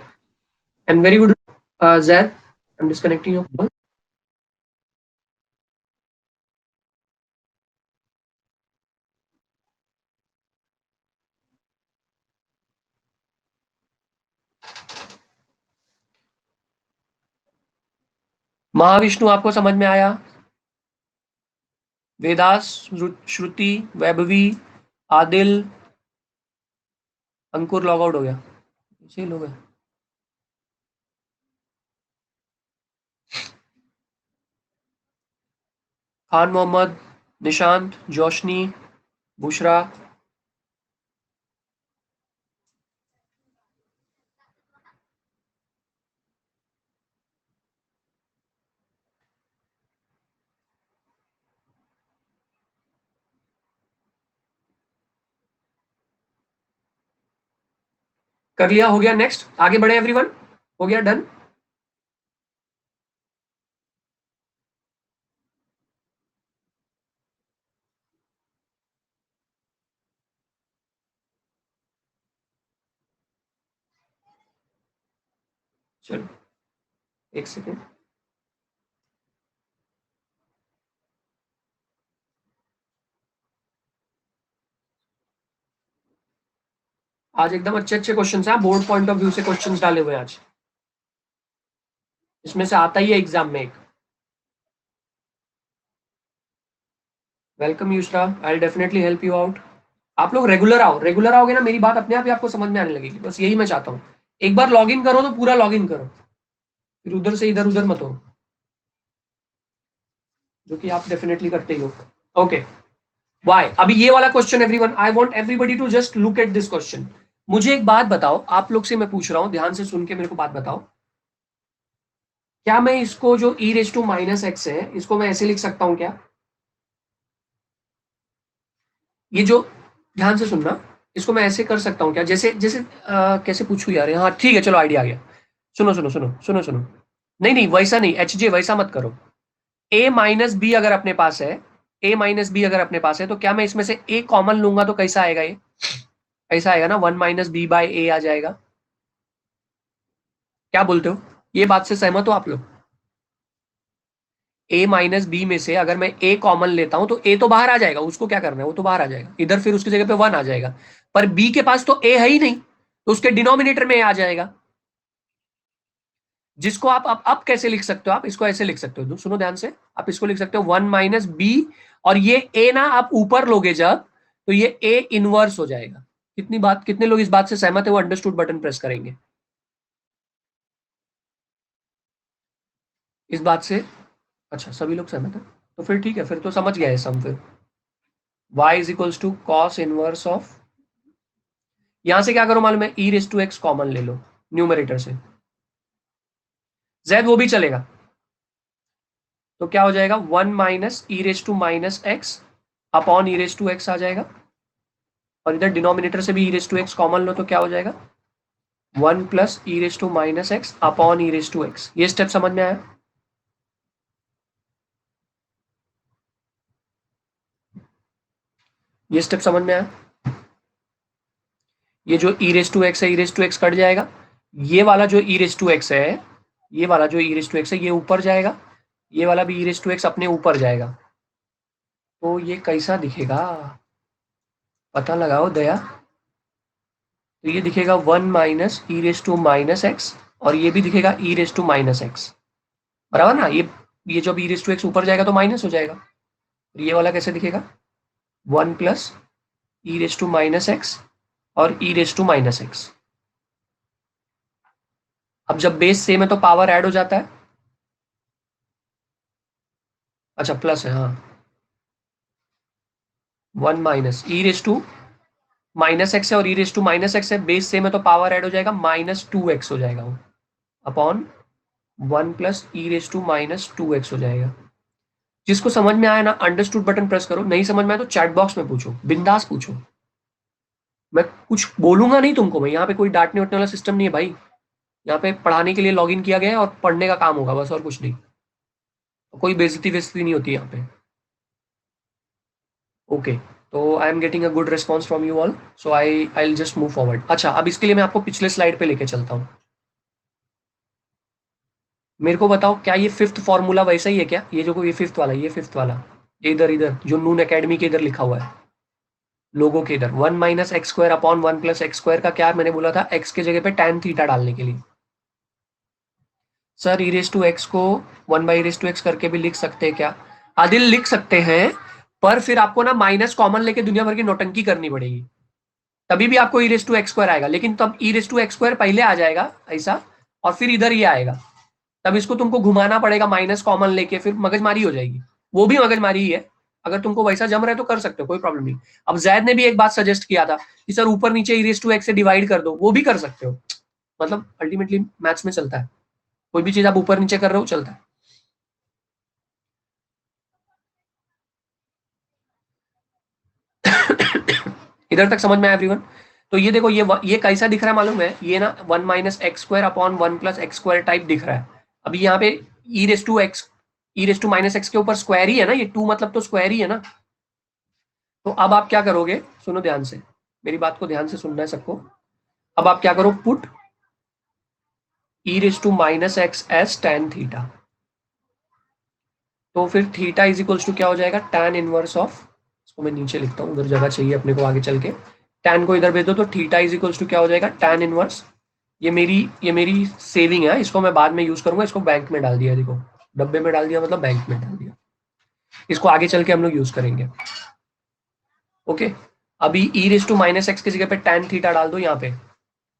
And very good, Zaid. I'm disconnecting your call. Mahavishnu आपको समझ में आया? वेदास, श्रुति, वैभवी, आदिल, अंकुर log out हो गया, इसे लोग हैं। खान मोहम्मद, निशांत, जोशनी, बुशरा, कर लिया, हो गया। नेक्स्ट आगे बढ़े एवरीवन, हो गया, डन। चलो एक सेकेंड। आज एकदम अच्छे अच्छे क्वेश्चन है, बोर्ड पॉइंट ऑफ व्यू से क्वेश्चन डाले हुए हैं आज, इसमें से आता ही है एग्जाम में एक। Welcome Yusra, I definitely help you out. आप लोग रेगुलर आओ, रेगुलर आओगे ना, मेरी बात अपने आप ही आपको समझ में आने लगेगी, बस यही मैं चाहता हूँ। एक बार लॉग इन करो तो पूरा लॉग इन करो, फिर उधर से इधर उधर मत हो, जो कि आप डेफिनेटली करते ही हो। Okay, y? अभी ये वाला question everyone, I want everybody to just look at this question. मुझे एक बात बताओ, आप लोग से मैं पूछ रहा हूं, ध्यान से सुन के मेरे को बात बताओ। क्या मैं इसको जो e raise to minus x है, इसको मैं ऐसे लिख सकता हूं क्या? ये जो, ध्यान से सुनना, इसको मैं ऐसे कर सकता हूँ क्या, जैसे जैसे कैसे पूछू यार, हाँ ठीक है, चलो आइडिया आ गया। सुनो सुनो सुनो सुनो सुनो, नहीं नहीं वैसा नहीं, एच जे वैसा मत करो। ए माइनस बी अगर अपने पास है, ए माइनस बी अगर अपने पास है, तो क्या मैं इसमें से ए कॉमन लूंगा तो कैसा आएगा ये? ऐसा आएगा ना, 1 - b/a आ जाएगा। क्या बोलते हो, ये बात से सहमत हो आप लोग? ए माइनस बी में से अगर मैं ए कॉमन लेता हूं तो ए तो बाहर आ जाएगा, उसको क्या करना है, वो तो बाहर आ जाएगा इधर, फिर उसकी जगह पे 1 आ जाएगा। पर बी के पास तो ए है ही नहीं, तो उसके डिनोमिनेटर में ए आ जाएगा। जिसको आप अब कैसे लिख सकते हो, आप इसको ऐसे लिख सकते हो, सुनो ध्यान से। आप इसको लिख सकते हो 1 - b, और ये ए ना आप ऊपर लोगे जब, तो ये ए इनवर्स हो जाएगा। कितनी बात, कितने लोग इस बात से सहमत है, वो अंडरस्टूड बटन प्रेस करेंगे इस बात से। अच्छा, सभी लोग सहमत है, तो फिर ठीक है, फिर तो समझ गया है सम। फिर y is equals to cos inverse of, यहां से क्या करो मालूम है, e raise to x common ले लो न्यूमरेटर से, z वो भी चलेगा। तो क्या हो जाएगा, 1 - e⁻⁻x अपॉन e⁻x आ जाएगा। और इधर डिनोमिनेटर से भी e⁻x कॉमन लो तो क्या हो जाएगा, 1 + e⁻⁻x अपॉन e⁻x। ये स्टेप समझ में आया? ये स्टेप समझ में आया? ये जो ई रेस टू एक्स है, e raise to x cut जाएगा, ये वाला जो ई रेस टू एक्स है, ये वाला जो ई रेस टू एक्स है ये ऊपर जाएगा, ये वाला भी ई रेस टू एक्स अपने ऊपर जाएगा। तो ये कैसा दिखेगा, पता लगाओ दया। तो ये दिखेगा 1 minus e raise to minus x, और ये भी दिखेगा e raise to minus x, बराबर ना। ये जब ई रेस टू एक्स ऊपर जाएगा तो माइनस हो जाएगा। ये वाला कैसे दिखेगा, 1 plus e raise to minus x और e raise to minus x. अब जब बेस सेम है तो पावर ऐड हो जाता है। अच्छा प्लस है, हाँ। 1 minus e raise to minus x है और e raise to minus x है, बेस सेम है तो पावर ऐड हो जाएगा, माइनस टू एक्स हो जाएगा वो, upon 1 plus e raise to minus two x हो जाएगा। जिसको समझ में आया ना अंडरस्टूड बटन प्रेस करो, नहीं समझ में आया तो चैट बॉक्स में पूछो, बिंदास पूछो। मैं कुछ बोलूंगा नहीं तुमको, मैं यहाँ पे कोई डांटने उठने वाला सिस्टम नहीं है भाई। यहाँ पे पढ़ाने के लिए लॉगिन किया गया है और पढ़ने का काम होगा बस, और कुछ नहीं। कोई बेइज्जती वेइज्जती नहीं होती यहाँ पे। ओके, तो I am getting a good response from you all, so I will just move forward. अच्छा, अब इसके लिए मैं आपको पिछले स्लाइड पे लेके चलता हूँ। मेरे को बताओ, क्या ये फिफ्थ फॉर्मूला वैसा ही है क्या? ये जो ये फिफ्थ वाला, ये फिफ्थ वाला, ये इधर इधर जो नून एकेडमी के इधर लिखा हुआ है, लोगों के इधर 1 minus x square upon 1 plus x square का क्या मैंने बोला था, एक्स के जगह पे tan थीटा डालने के लिए। Sir e raise to x को 1 बाई रेस टू एक्स करके भी लिख सकते हैं क्या? आदिल लिख सकते हैं, पर फिर आपको ना माइनस कॉमन लेके दुनिया भर की नौटंकी करनी पड़ेगी, तभी भी आपको ई रेस टू एक्स स्क्वायर आएगा। लेकिन तब ई रेस टू एक्स स्क्वायर पहले आ जाएगा ऐसा, और फिर इधर ये आएगा, तब इसको तुमको घुमाना पड़ेगा माइनस कॉमन लेके, फिर मगजमारी हो जाएगी। वो भी मगजमारी ही है, अगर तुमको वैसा जम रहा है तो कर सकते हो, कोई प्रॉब्लम नहीं। अब जैद ने भी एक बात सजेस्ट किया था कि सर ऊपर नीचे ई रेस टू एक्स से डिवाइड कर दो, वो भी कर सकते हो। मतलब अल्टीमेटली मैथ्स में चलता है, कोई भी चीज आप ऊपर नीचे कर रहे हो चलता है। इधर तक समझ में आया एवरीवन? तो ये देखो, ये कैसा दिख रहा है मालूम है, ये ना 1 minus x square upon 1 plus x square type दिख रहा है। अभी यहाँ पे ई रेस टू माइनस एक्स के ऊपर स्क्वायर ही है ना, ये 2 मतलब तो स्क्वायर ही है ना। तो अब आप क्या करोगे, सुनो ध्यान से, मेरी बात को ध्यान से सुनना है सबको। अब आप क्या करो, put e raise to minus x as tan theta. तो फिर थीटा इज इक्वल्स टू क्या हो जाएगा, tan इनवर्स ऑफ, इसको मैं नीचे लिखता हूँ, उधर जगह चाहिए अपने को आगे चल के, tan को इधर भेज दो तो थीटा इज इक्वल्स टू क्या हो जाएगा, tan इनवर्स। ये मेरी सेविंग है, इसको मैं बाद में यूज करूंगा, इसको बैंक में डाल दिया, देखो डब्बे में डाल दिया मतलब बैंक में डाल दिया, इसको आगे चल के हम लोग यूज करेंगे। ओके, अभी ई रेस टू माइनस एक्स की जगह पे tan थीटा डाल दो यहाँ पे।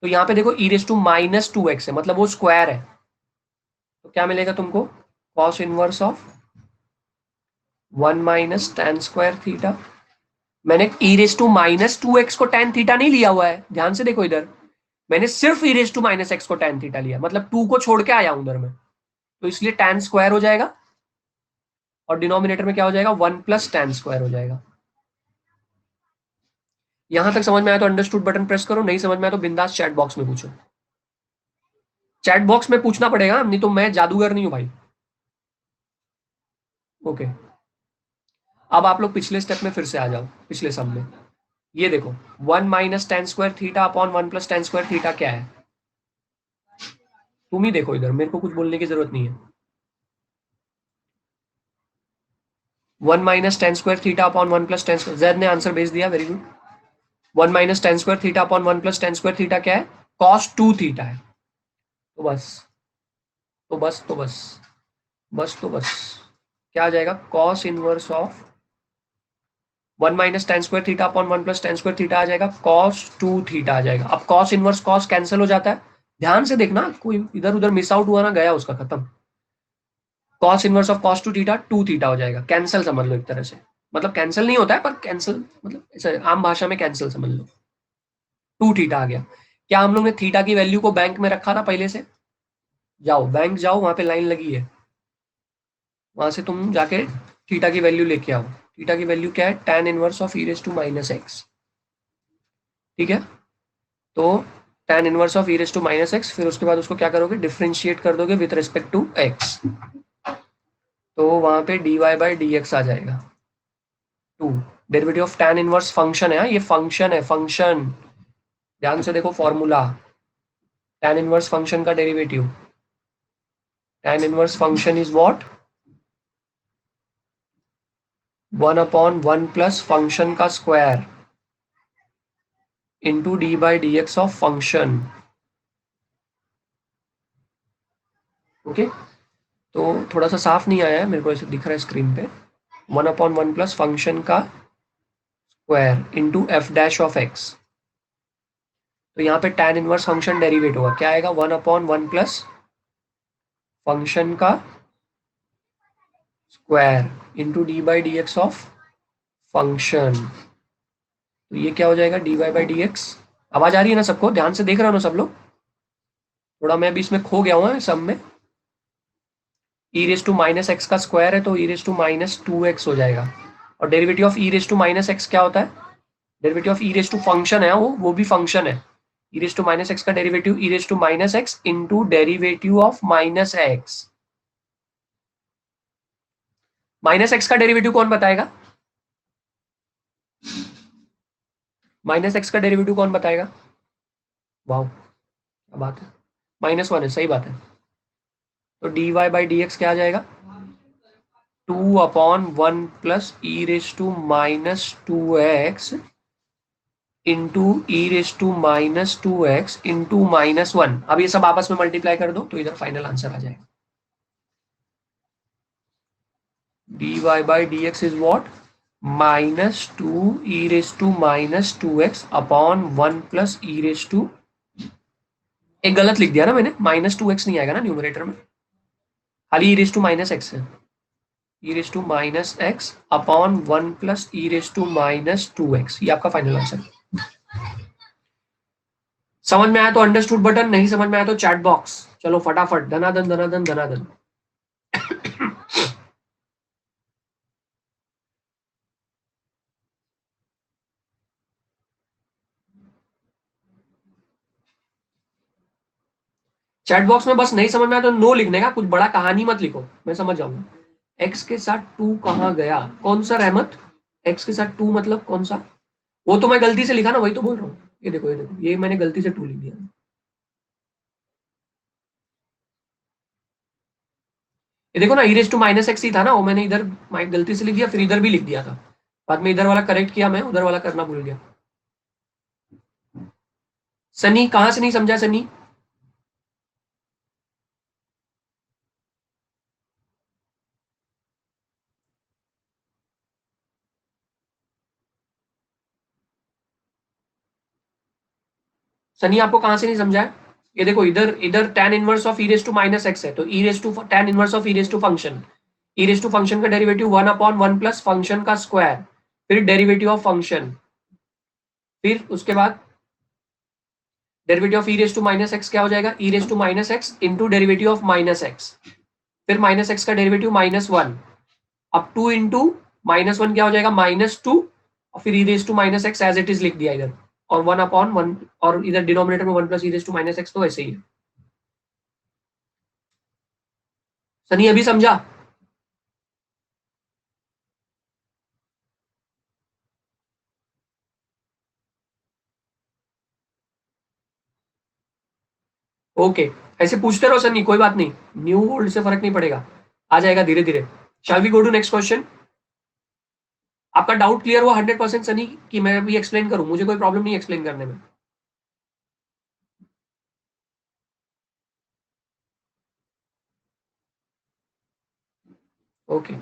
तो यहाँ पे देखो e raise to minus two x है, मतलब वो स्क्वायर है, तो क्या मिलेगा तुमको, cos inverse of 1 minus tan square theta. मैंने e raise to minus two x को tan थीटा नहीं लिया हुआ है, ध्यान से देखो इधर, मैंने सिर्फ ई रेस टू माइनस एक्स को tan थीटा लिया, मतलब 2 को छोड़ के आया हूं उधर में, तो इसलिए tan स्क्वायर हो जाएगा, और डिनोमिनेटर में क्या हो जाएगा, 1 प्लस tan स्क्वायर हो जाएगा। यहां तक समझ में आया तो अंडरस्टूड बटन प्रेस करो, नहीं समझ में आया तो बिंदास चैट बॉक्स में पूछो। चैट बॉक्स में पूछना पड़ेगा, नहीं तो मैं जादूगर नहीं हूं भाई। ओके, अब आप लोग पिछले स्टेप में फिर से आ जाओ, पिछले सम में। ये देखो 1 minus tan square theta upon 1 plus tan square theta क्या है, तुम ही देखो इधर, मेरे को कुछ बोलने की जरूरत नहीं है। 1 minus tan square theta upon 1 plus tan square, Zaid ने आंसर भेज दिया, very good. 1 minus tan square theta upon 1 plus tan square theta क्या है, cos 2 थीटा है। तो बस तो बस तो बस बस तो बस क्या आ जाएगा, cos inverse of 1 minus tan square theta upon 1 plus tan square theta आ जाएगा, cos 2 थीटा आ जाएगा। अब cos इनवर्स cos कैंसिल हो जाता है, ध्यान से देखना, कोई इधर उधर मिस आउट हुआ ना, गया उसका खत्म। cos inverse of cos 2 theta 2 theta हो जाएगा, कैंसिल समझ लो एक तरह से, मतलब कैंसिल नहीं होता है पर कैंसिल मतलब ऐसे आम भाषा में कैंसिल समझ लो, 2 थीटा आ गया। क्या हम लोग ने थीटा की वैल्यू को बैंक में रखा था पहले से? जाओ बैंक जाओ, वहां पे लाइन लगी है, वहां से तुम जाके थीटा की वैल्यू लेके आओ। थीटा की वैल्यू क्या है, tan inverse of e raise to minus x, ठीक है। तो tan inverse of e raise to minus x, फिर उसके बाद उसको क्या करोगे, डिफरेंशिएट कर दोगे विथ रिस्पेक्ट टू एक्स, तो वहां पे dy बाई डी एक्स आ जाएगा 2। Derivative of tan inverse function है, ये फंक्शन है, फंक्शन ध्यान से देखो फॉर्मूला, tan इनवर्स फंक्शन का derivative, tan inverse function is what, 1/1 plus function का square into d by d x of function. Okay, तो थोड़ा सा साफ नहीं आया है मेरे को, ऐसे दिख रहा है स्क्रीन पे, 1/1 प्लस फंक्शन का square into F dash of x. तो यहाँ पे tan इनवर्स फंक्शन डेरिवेट होगा, क्या आएगा, 1/1 प्लस फंक्शन का square into d by d x of function. तो ये क्या हो जाएगा, d y by d x. आवाज आ रही है ना सबको, ध्यान से देख रहे हो ना सब लोग, थोड़ा मैं अभी इसमें खो गया हूँ सब में। ई रेस टू माइनस एक्स का स्क्वायर है तो e raise to minus 2x हो जाएगा, और derivative of e raise to minus x क्या होता है, derivative of e raise to function है, वो भी फंक्शन है। E raise to minus x का derivative e raise to minus x into derivative of minus x. Minus x का derivative कौन बताएगा, माइनस एक्स का डेरिवेटिव कौन बताएगा, वाह क्या बात है, -1 है, सही बात है। तो d y by d x क्या आ जाएगा, 2/1 plus e raise to minus 2x into e raise to minus 2x into -1। अब ये सब आपस में मल्टीप्लाई कर दो तो इधर फाइनल आंसर आ जाएगा, d y by d x is what, -2 e raise to minus 2x upon 1 plus e raise to, एक गलत लिख दिया ना मैंने, -2x नहीं आएगा ना न्यूमरेटर में, खाली e raise to minus x है, e raise to minus x upon 1 plus e raise to minus 2x, ये आपका फाइनल आंसर। समझ में आया तो अंडरस्टूड बटन, नहीं समझ में आया तो चैट बॉक्स। चलो फटाफट, धनाधन धनाधन धनाधन। चैट बॉक्स में बस नहीं समझ में आया तो नो लिखने का, कुछ बड़ा कहानी मत लिखो, मैं समझ जाऊंगा। एक्स के साथ 2 कहाँ गया, कौन सा रहमत, एक्स के साथ 2 मतलब कौन सा, वो तो मैं गलती से लिखा ना, वही तो बोल रहा हूँ। ये देखो ये देखो, ये मैंने गलती से 2 लिख दिया, ये देखो ना, ई रेस टू माइनस एक्स ही था ना, वो मैंने इधर गलती से लिख दिया, फिर इधर भी लिख दिया था, बाद में इधर वाला करेक्ट किया, मैं उधर वाला करना भूल गया। सनी कहाँ से नहीं समझा सनी, सनी आपको कहां से नहीं समझा है, ये देखो इधर इधर tan inverse of e raise to minus x है, तो e raise to tan inverse of e raise to function, e raise to function का डेरिवेटिव 1/1 प्लस फंक्शन का स्क्वायर, फिर डेरिवेटिव ऑफ फंक्शन, फिर उसके बाद derivative of e raise to minus x क्या हो जाएगा, e raise to minus x into derivative of minus x, फिर माइनस एक्स का डेरिवेटिव -1, अब 2 इंटू -1 क्या हो जाएगा, -2, और फिर e raise to minus x as it is लिख दिया इधर, और 1/1, और इधर डिनोमिनेटर में 1 plus e raise to minus x, तो ऐसे ही है। सनी अभी समझा, ओके, ऐसे पूछते रहो सनी, कोई बात नहीं, न्यू ओल्ड से फर्क नहीं पड़ेगा, आ जाएगा धीरे धीरे। Shall we go to next question. आपका डाउट क्लियर हुआ 100% सनी, कि मैं अभी एक्सप्लेन करूं, मुझे कोई प्रॉब्लम नहीं एक्सप्लेन करने में। ओके,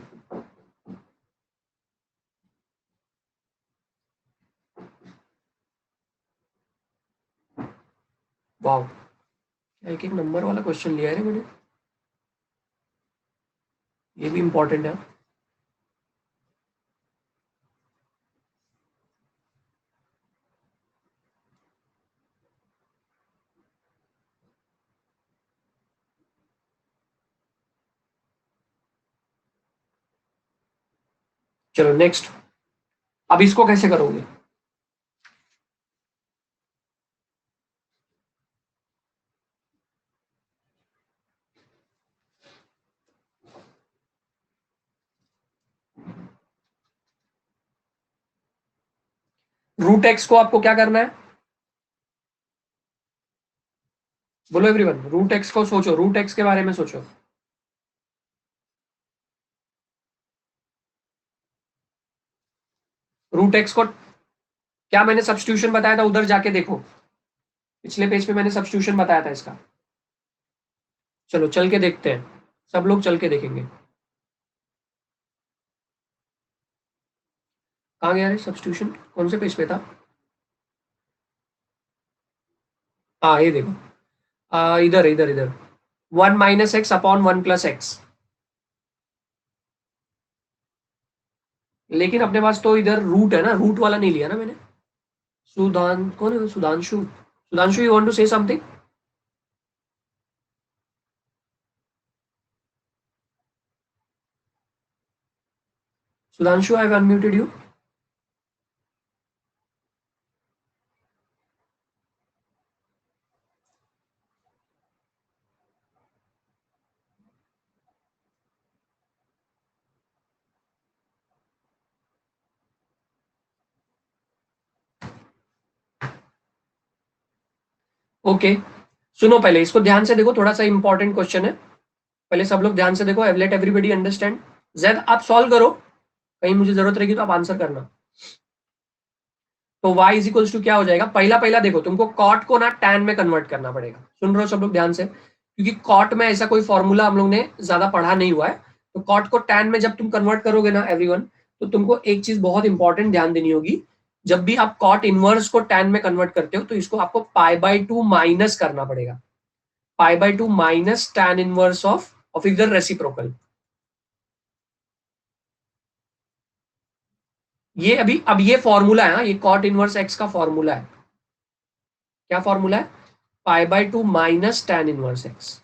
वाह, एक एक नंबर वाला क्वेश्चन लिया है रे मैंने, ये भी इंपॉर्टेंट है। चलो नेक्स्ट, अब इसको कैसे करोगे, रूट एक्स को आपको क्या करना है, बोलो एवरीवन, रूट एक्स को सोचो, रूट एक्स के बारे में सोचो। रूट एक्स को क्या मैंने सब्स्टिट्यूशन बताया था, उधर जाके देखो, पिछले पेज पे मैंने सब्स्टिट्यूशन बताया था इसका। चलो चल के देखते हैं, सब लोग चल के देखेंगे। कहाँ गया रे सब्स्टिट्यूशन, कौन से पेज पे था? हाँ ये देखो, इधर इधर इधर, 1 - x अपॉन 1 + x। लेकिन अपने पास तो इधर रूट है ना, रूट वाला नहीं लिया ना मैंने। कौन है Sudhanshu? Sudhanshu, you want to say something? Sudhanshu, I have unmuted you. Okay, सुनो पहले इसको ध्यान से देखो, थोड़ा सा इंपॉर्टेंट क्वेश्चन है, पहले सब लोग ध्यान से देखो, लेट एवरीबडी अंडरस्टैंड। जेड आप सॉल्व करो, कहीं मुझे जरूरत रहेगी तो आप आंसर करना। तो y इज टू क्या हो जाएगा, पहला पहला देखो, तुमको कॉट को ना टैन में कन्वर्ट करना पड़ेगा। सुन रहे हो सब लोग ध्यान से, क्योंकि कॉट में ऐसा कोई फॉर्मूला हम लोग ने ज्यादा पढ़ा नहीं हुआ है। तो कॉट को टैन में जब तुम कन्वर्ट करोगे ना एवरीवन, तो तुमको एक चीज बहुत इंपॉर्टेंट ध्यान देनी होगी। जब भी आप कॉट इनवर्स को टैन में कन्वर्ट करते हो तो इसको आपको π/2 माइनस करना पड़ेगा, π/2 माइनस टैन इनवर्स ऑफ इधर रेसिप्रोकल। ये अभी अब ये फॉर्मूला है, ये कॉट इनवर्स एक्स का फॉर्मूला है। क्या फॉर्मूला है? π/2 minus tan inverse x.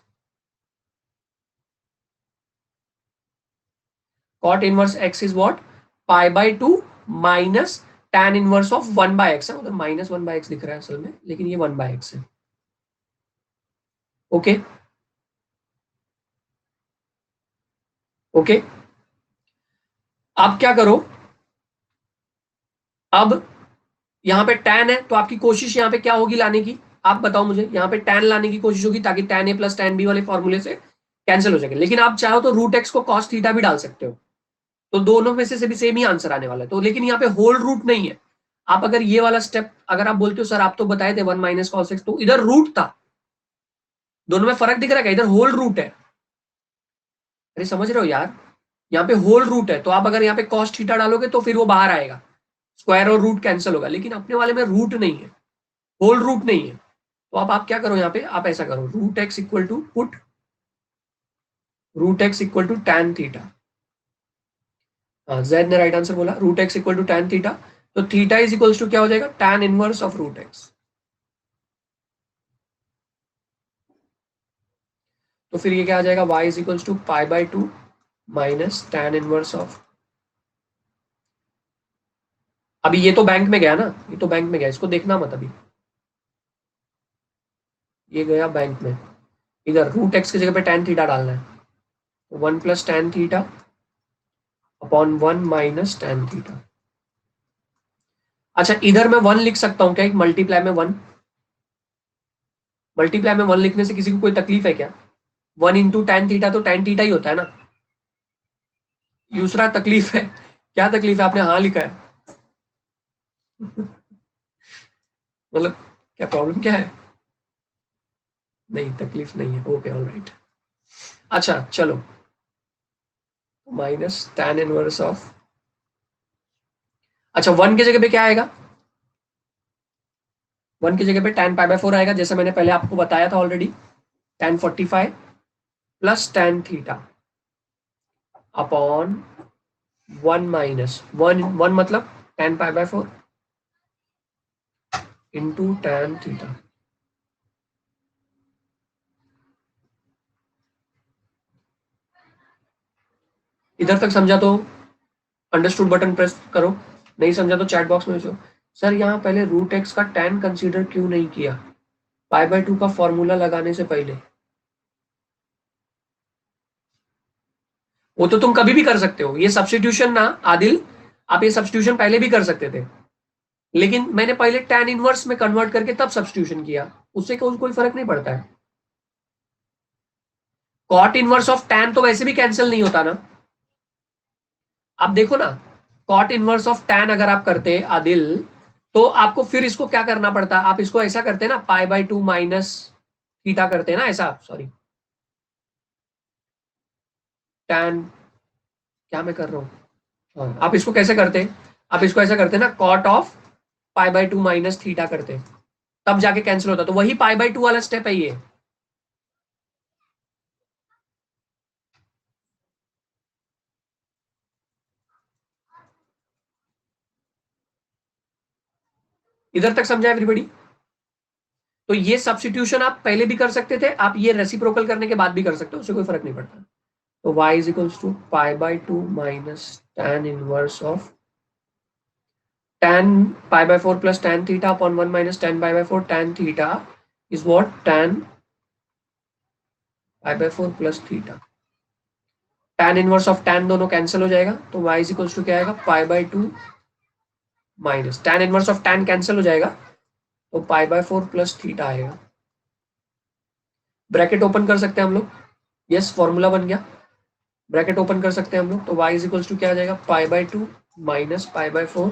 cot inverse x is what? π/2 minus tan inverse of 1/x है, उधर -1/x दिख रहा है असल में, लेकिन ये 1/x है। ओके ओके, आप क्या करो, अब यहाँ पे tan है तो आपकी कोशिश यहाँ पे क्या होगी लाने की, आप बताओ मुझे। यहाँ पे tan लाने की कोशिश होगी ताकि tan a + tan b वाले फॉर्मूले से कैंसिल हो सके। लेकिन आप चाहो तो रूट एक्स को cos थीटा भी डाल सकते हो, तो दोनों में से भी सेम ही आंसर आने वाला है। तो लेकिन यहाँ पे होल रूट नहीं है। आप अगर ये वाला स्टेप अगर आप बोलते हो सर आप तो बताए थे 1 - cos x, तो इधर रूट था, दोनों में फर्क दिख रहा है, इधर होल रूट है। अरे समझ रहे हो यार, यहाँ पे होल रूट है, तो आप अगर यहाँ पे cos थीटा डालोगे तो फिर वो बाहर आएगा, स्क्वायर और रूट कैंसिल होगा। लेकिन अपने वाले में रूट नहीं है, होल रूट नहीं है। तो आप क्या करो, यहाँ पे आप ऐसा करो, root x equal to put root x equal to tan theta. Z ने राइट आंसर बोला, root x equal to tan theta. तो थीटा इज इक्वल टू क्या हो जाएगा, tan inverse of root x. तो फिर ये क्या आ जाएगा, y is equal to π/2 minus tan inverse of. अभी ये तो बैंक में गया ना, ये तो बैंक में गया, इसको देखना मत अभी, ये गया बैंक में। इधर रूट एक्स की जगह पे टैन थीटा डालना है, 1 + tan theta upon 1 minus tan theta. अच्छा इधर मैं 1 लिख सकता हूँ क्या, एक मल्टीप्लाई में 1, मल्टीप्लाई में 1 लिखने से किसी को कोई तकलीफ है क्या? 1 इंटू टैन थीटा तो टैन थीटा ही होता है ना। दूसरा तकलीफ है, क्या तकलीफ है? आपने हाँ लिखा है मतलब क्या प्रॉब्लम क्या है? नहीं तकलीफ नहीं है, ओके ऑल राइट। अच्छा चलो, माइनस टैन इनवर्स ऑफ, अच्छा 1 की जगह पे क्या आएगा, 1 की जगह पे tan π/4 आएगा, जैसे मैंने पहले आपको बताया था already, tan 45 plus tan theta upon 1 minus 1 मतलब tan π/4 इंटू tan थीटा। इधर तक समझा तो अंडरस्टूड बटन प्रेस करो, नहीं समझा तो चैट बॉक्स में भेजो। सर यहाँ पहले रूट एक्स का tan कंसीडर क्यों नहीं किया π/2 का फॉर्मूला लगाने से पहले? वो तो तुम कभी भी कर सकते हो, ये सब्स्टिट्यूशन ना आदिल, आप ये सब्स्टिट्यूशन पहले भी कर सकते थे, लेकिन मैंने पहले tan इनवर्स में कन्वर्ट करके तब सब्स्टिट्यूशन किया, उससे कोई फर्क नहीं पड़ता है। कॉट इनवर्स ऑफ टैन तो वैसे भी कैंसिल नहीं होता ना। आप देखो ना, कॉट इनवर्स ऑफ टैन अगर आप करते आदिल, तो आपको फिर इसको क्या करना पड़ता, आप इसको ऐसा करते ना, π/2 माइनस थीटा करते हैं ना, ऐसा, सॉरी टैन, क्या मैं कर रहा हूँ, हाँ, आप इसको कैसे करते, आप इसको ऐसा करते ना, कॉट ऑफ π/2 माइनस थीटा करते, तब जाके कैंसिल होता, तो वही π/2 वाला स्टेप है ये। इधर तक समझा एवरीबॉडी? तो ये सब्स्टिट्यूशन आप पहले भी कर सकते थे, आप ये रेसिप्रोकल करने के बाद भी कर सकते हो, उससे कोई फर्क नहीं पड़ता। तो y is equals to π/2 minus tan inverse of tan π/4 plus tan theta upon 1 minus tan π/4 tan theta is what? Tan π/4 plus theta. tan inverse of tan दोनों कैंसिल हो जाएगा, तो y इज इक्वल्स टू क्या आएगा, π/2 minus tan inverse of tan cancel हो जाएगा, तो π/4 plus theta आएगा। ब्रैकेट ओपन कर सकते हैं हम लोग, यस फॉर्मूला बन गया, ब्रैकेट ओपन कर सकते हैं हम लोग, तो y इज इक्वल्स टू क्या आ जाएगा, π/2 माइनस π/4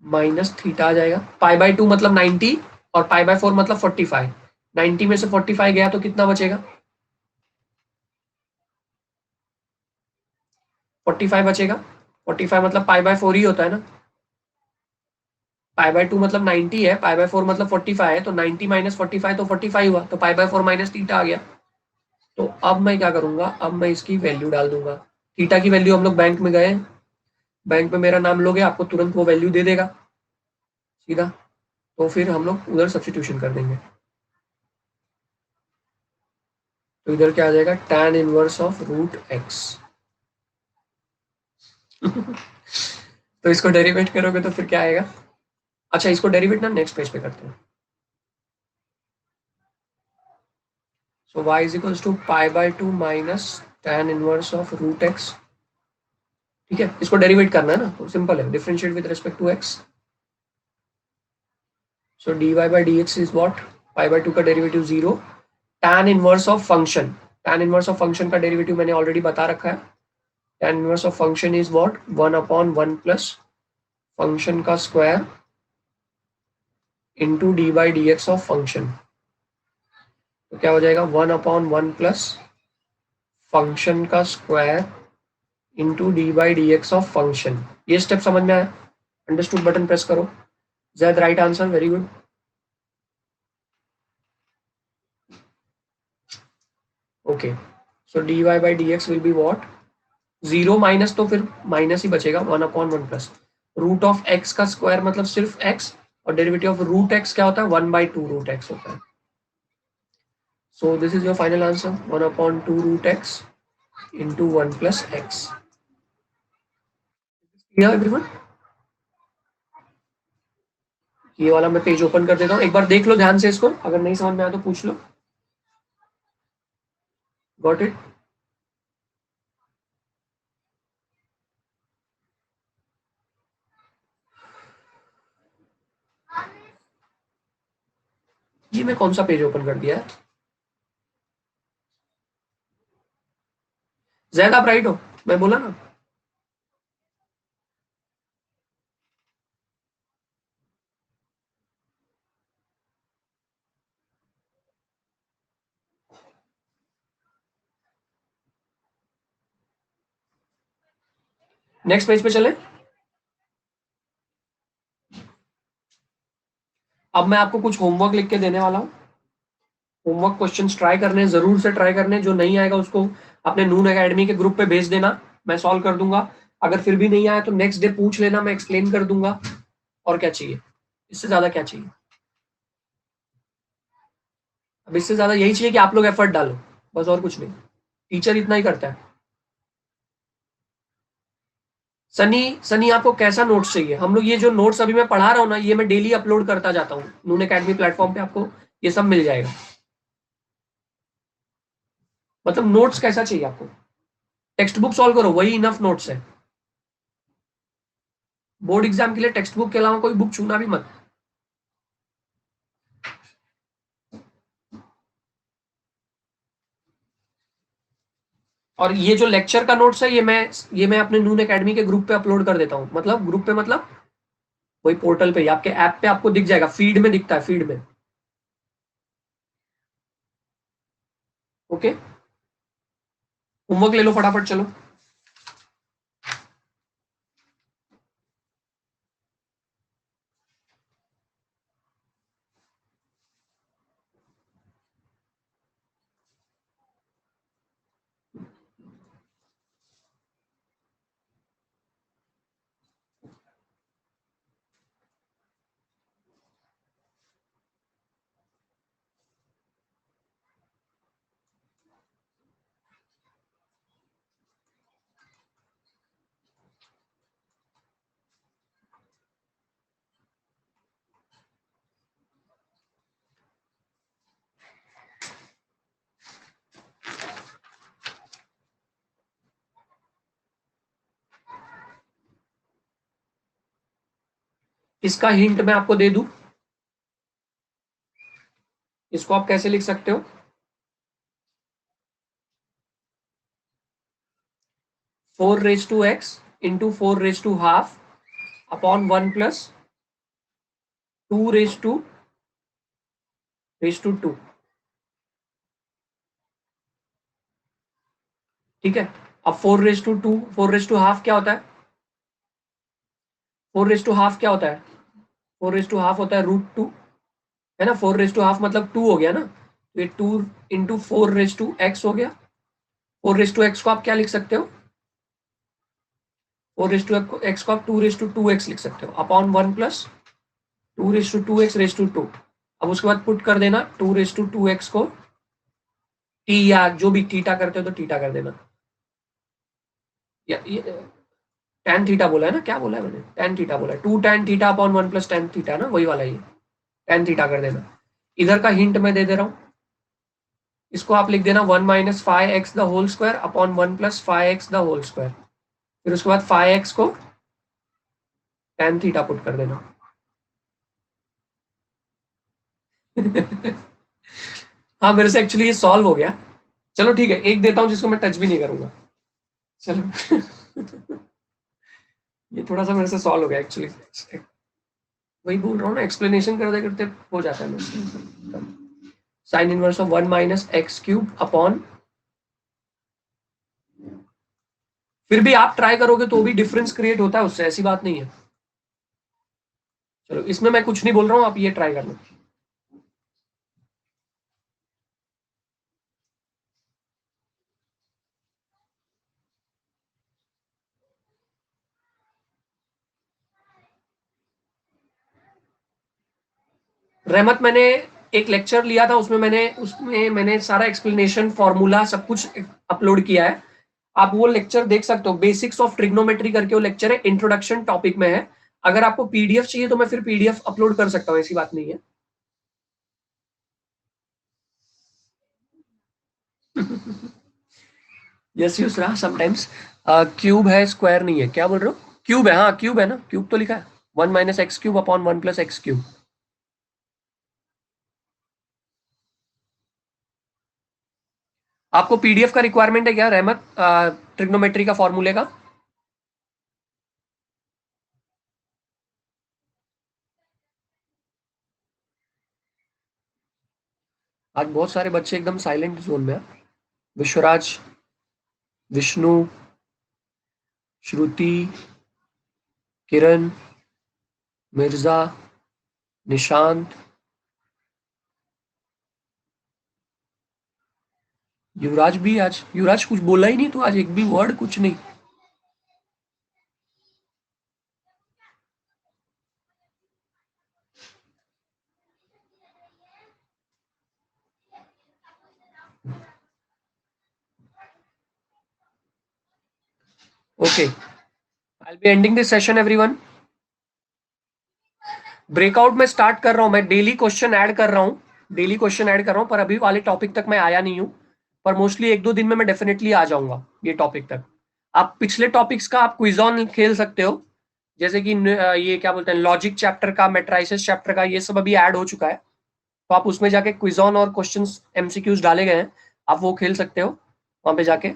माइनस थीटा आ जाएगा। π/2 मतलब 90 और π/4 मतलब 45, 90 में से 45 गया तो कितना बचेगा, 45 बचेगा। 45 मतलब π/4 ही होता है ना, π/2 मतलब 90 है, π/4 मतलब 45 है, तो 90 माइनस 45 तो 45 हुआ, तो π/4 माइनस थीटा आ गया। तो अब मैं क्या करूंगा, अब मैं इसकी वैल्यू डाल दूंगा, थीटा की वैल्यू, हम लोग बैंक में गए, बैंक में मेरा नाम लोगे, आपको तुरंत वो वैल्यू दे देगा सीधा, तो फिर हम लोग उधर सब्स्टिट्यूशन कर देंगे, तो इधर क्या आ जाएगा, tan inverse of root x. तो इसको डेरिवेट करोगे तो फिर क्या आएगा, अच्छा इसको डेरिवेट ना नेक्स्ट पेज पे करते हैं। So y is equals to π/2 minus tan inverse of root x, ठीक है, इसको डेरिवेट करना है ना, तो सिंपल है, differentiate with respect to x, so dy/dx is what, π/2 का derivative 0, tan inverse of function, tan inverse of function का डेरिवेटिव मैंने ऑलरेडी बता रखा है, tan inverse of function is what, 1/1 plus function का square into dy/dx of function, तो क्या हो जाएगा, 1/1 प्लस फंक्शन का square into dy/dx of function. ये स्टेप समझ में आया, अंडरस्टूड बटन प्रेस करो, ज़्यादा right answer, very good. Okay, so dy/dx will be what, 0 minus तो फिर माइनस ही बचेगा, 1/1 प्लस रूट ऑफ एक्स का स्क्वायर मतलब सिर्फ एक्स, और डेरिवेटिव ऑफ रूट एक्स क्या होता है, 1/2 रूट एक्स होता है। So this is your final answer, 1/2 root x into 1 plus x. Clear everyone? ये वाला मैं पेज ओपन कर देता हूँ, एक बार देख लो ध्यान से इसको, अगर नहीं समझ में आया तो पूछ लो। Got it? ये मैं कौन सा पेज ओपन कर दिया है, जैद आप राइट हो, मैं बोला ना। नेक्स्ट पेज पे चले। अब मैं आपको कुछ होमवर्क लिख के देने वाला हूँ, होमवर्क क्वेश्चंस ट्राई करने, जरूर से ट्राई करने, जो नहीं आएगा उसको अपने नून एकेडमी के ग्रुप पे भेज देना, मैं सॉल्व कर दूंगा। अगर फिर भी नहीं आया तो नेक्स्ट डे पूछ लेना, मैं एक्सप्लेन कर दूंगा। और क्या चाहिए, इससे ज्यादा क्या चाहिए, अब इससे ज्यादा यही चाहिए कि आप लोग एफर्ट डालो, बस और कुछ नहीं, टीचर इतना ही करता है। सनी, सनी आपको कैसा नोट्स चाहिए, हम लोग ये जो नोट्स अभी मैं पढ़ा रहा हूँ ना, ये मैं डेली अपलोड करता जाता हूँ नून एकेडमी प्लेटफॉर्म पे, आपको ये सब मिल जाएगा। मतलब नोट्स कैसा चाहिए आपको, टेक्स्ट बुक सॉल्व करो, वही इनफ नोट्स है। बोर्ड एग्जाम के लिए टेक्स्ट बुक के अलावा कोई बुक छूना भी मत। और ये जो लेक्चर का नोट्स है ये मैं अपने नून एकेडमी के ग्रुप पे अपलोड कर देता हूँ, मतलब ग्रुप पे मतलब वही पोर्टल पे, आपके ऐप पे आपको दिख जाएगा, फीड में दिखता है, फीड में। ओके, होमवर्क ले लो फटाफट, चलो। इसका हिंट मैं आपको दे दूं, इसको आप कैसे लिख सकते हो? 4 raised to x into 4 raised to ½ upon 1 plus 2 raised to 2। ठीक है, अब 4 raised to 2, 4 raised to ½ क्या होता है? 4 raised to ½ क्या होता है? 4 raised to ½ होता है √2, है ना? 4 raised to ½ मतलब 2 हो गया ना, तो ये 2 इंटू 4 raised to x हो गया। 4 raised to x को आप क्या लिख सकते हो? 4 raised to x को आप 2 raised to 2x लिख सकते हो upon 1 plus 2 raised to 2x raised to 2। अब उसके बाद पुट कर देना 2 raised to 2x को टी या जो भी थीटा करते हो तो थीटा कर देना। ये tan थीटा बोला है ना, क्या बोला है मैंने? tan थीटा बोला है, 2 tan theta upon 1 plus tan theta ना, वही वाला ये tan थीटा कर देना। इधर का हिंट मैं दे दे रहा हूँ, इसको आप लिख देना 1 minus 5x the whole square upon 1 plus 5x the whole square. फिर उसके बाद 5x को tan थीटा पुट कर देना। हाँ, मेरे से एक्चुअली ये सॉल्व हो गया। चलो ठीक है, एक देता हूँ जिसको मैं टच भी नहीं करूंगा। चलो ये थोड़ा सा मेरे से सॉल्व हो गया एक्चुअली, वही बोल रहा हूँ ना, एक्सप्लेनेशन करते करते हो जाता है मेरे। Sign inverse of 1 minus x cube upon, फिर भी आप ट्राई करोगे तो भी डिफरेंस क्रिएट होता है उससे, ऐसी बात नहीं है। चलो इसमें मैं कुछ नहीं बोल रहा हूँ, आप ये ट्राई करना। रहमत, मैंने एक लेक्चर लिया था, उसमें मैंने सारा एक्सप्लेनेशन, फॉर्मूला सब कुछ अपलोड किया है। आप वो लेक्चर देख सकते हो, बेसिक्स ऑफ ट्रिग्नोमेट्री करके वो लेक्चर है, इंट्रोडक्शन टॉपिक में है। अगर आपको पीडीएफ चाहिए तो मैं फिर पीडीएफ अपलोड कर सकता हूँ, ऐसी बात नहीं है। यस यूसरा, समटाइम्स क्यूब है, स्क्वायर नहीं है, क्या बोल रहे हो? क्यूब है, हाँ क्यूब है ना, क्यूब तो लिखा है 1 minus x cube upon 1 plus x cube. आपको पीडीएफ का रिक्वायरमेंट है क्या रहमत, ट्रिग्नोमेट्री का फॉर्मूले का? आज बहुत सारे बच्चे एकदम साइलेंट जोन में है। विश्वराज, विष्णु, श्रुति, किरण, मिर्जा, निशांत, युवराज भी, आज युवराज कुछ बोला ही नहीं, तो आज एक भी वर्ड कुछ नहीं। Okay, I will be ending this session everyone. Breakout में स्टार्ट कर रहा हूं, मैं डेली क्वेश्चन ऐड कर रहा हूं, डेली क्वेश्चन ऐड कर रहा हूं, पर अभी वाले टॉपिक तक मैं आया नहीं हूं, पर मोस्टली 1-2 दिन में मैं डेफिनेटली आ जाऊंगा ये टॉपिक तक। आप पिछले टॉपिक्स का आप क्विज ऑन खेल सकते हो, जैसे कि ये क्या बोलते हैं, लॉजिक चैप्टर का, मैट्राइसिस चैप्टर का, ये सब अभी ऐड हो चुका है, तो आप उसमें जाके क्विज ऑन और क्वेश्चंस एमसीक्यूज डाले गए हैं, आप वो खेल सकते हो वहां पे जाके।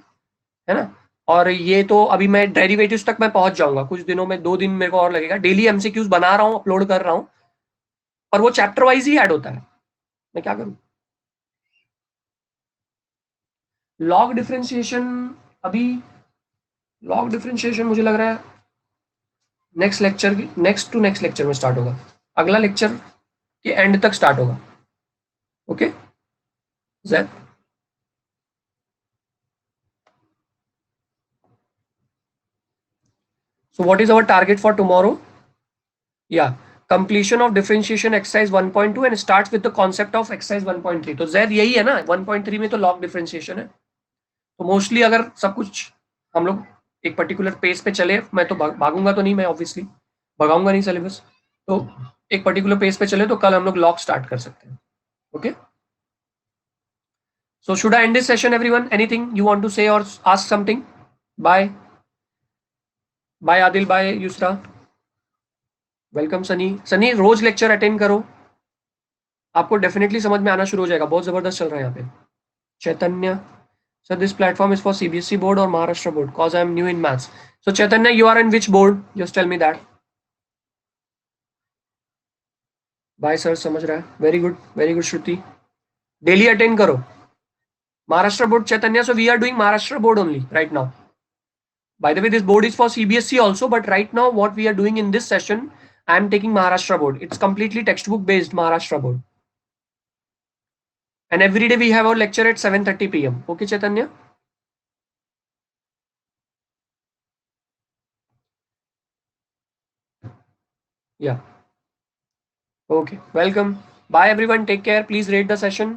है ना। और ये तो अभी मैं डेरिवेटिव्स तक मैं पहुंच जाऊंगा कुछ दिनों में, 2 दिन मेरे को और लगेगा। डेली एमसीक्यूज बना रहा हूँ, अपलोड कर रहा हूँ, और वो चैप्टर वाइज ही ऐड होता है, मैं क्या करूँ। लॉग डिफरेंशिएशन, अभी लॉग डिफरेंशिएशन मुझे लग रहा है नेक्स्ट लेक्चर की, नेक्स्ट लेक्चर में स्टार्ट होगा, अगला लेक्चर के एंड तक स्टार्ट होगा। Okay Zaid, so what is our target for tomorrow? Yeah, completion of differentiation exercise 1.2 and starts with the concept of exercise 1.3. तो जैद यही है ना, 1.3 में तो log differentiation है। तो मोस्टली अगर सब कुछ हम लोग एक पर्टिकुलर पेस पे चले, मैं तो भागूंगा तो नहीं, मैं ऑब्वियसली भगाऊंगा नहीं सिलेबस, तो एक पर्टिकुलर पेस पे चले तो कल हम लोग लॉग स्टार्ट कर सकते हैं। Okay, so should I end this session everyone? Anything you want to say or ask something? Bye. Bye Adil, bye Yusra, welcome Sunny. Sunny रोज लेक्चर अटेंड करो, आपको डेफिनेटली समझ में आना शुरू हो जाएगा, बहुत जबरदस्त चल रहा है यहाँ पे। Chaitanya, sir this platform is for CBSE board और Maharashtra board cause I am new in maths. So Chaitanya, you are in which board, just tell me that. Bye sir, समझ रहा है, very good Shruti, daily attend करो Maharashtra board. Chaitanya, so we are doing Maharashtra board only right now. By the way, this board is for CBSE also, but right now what we are doing in this session, I am taking Maharashtra board. It's completely textbook based Maharashtra board. And every day we have our lecture at 7:30 PM. Okay, Chaitanya? Yeah. Okay. Welcome. Bye everyone. Take care. Please rate the session.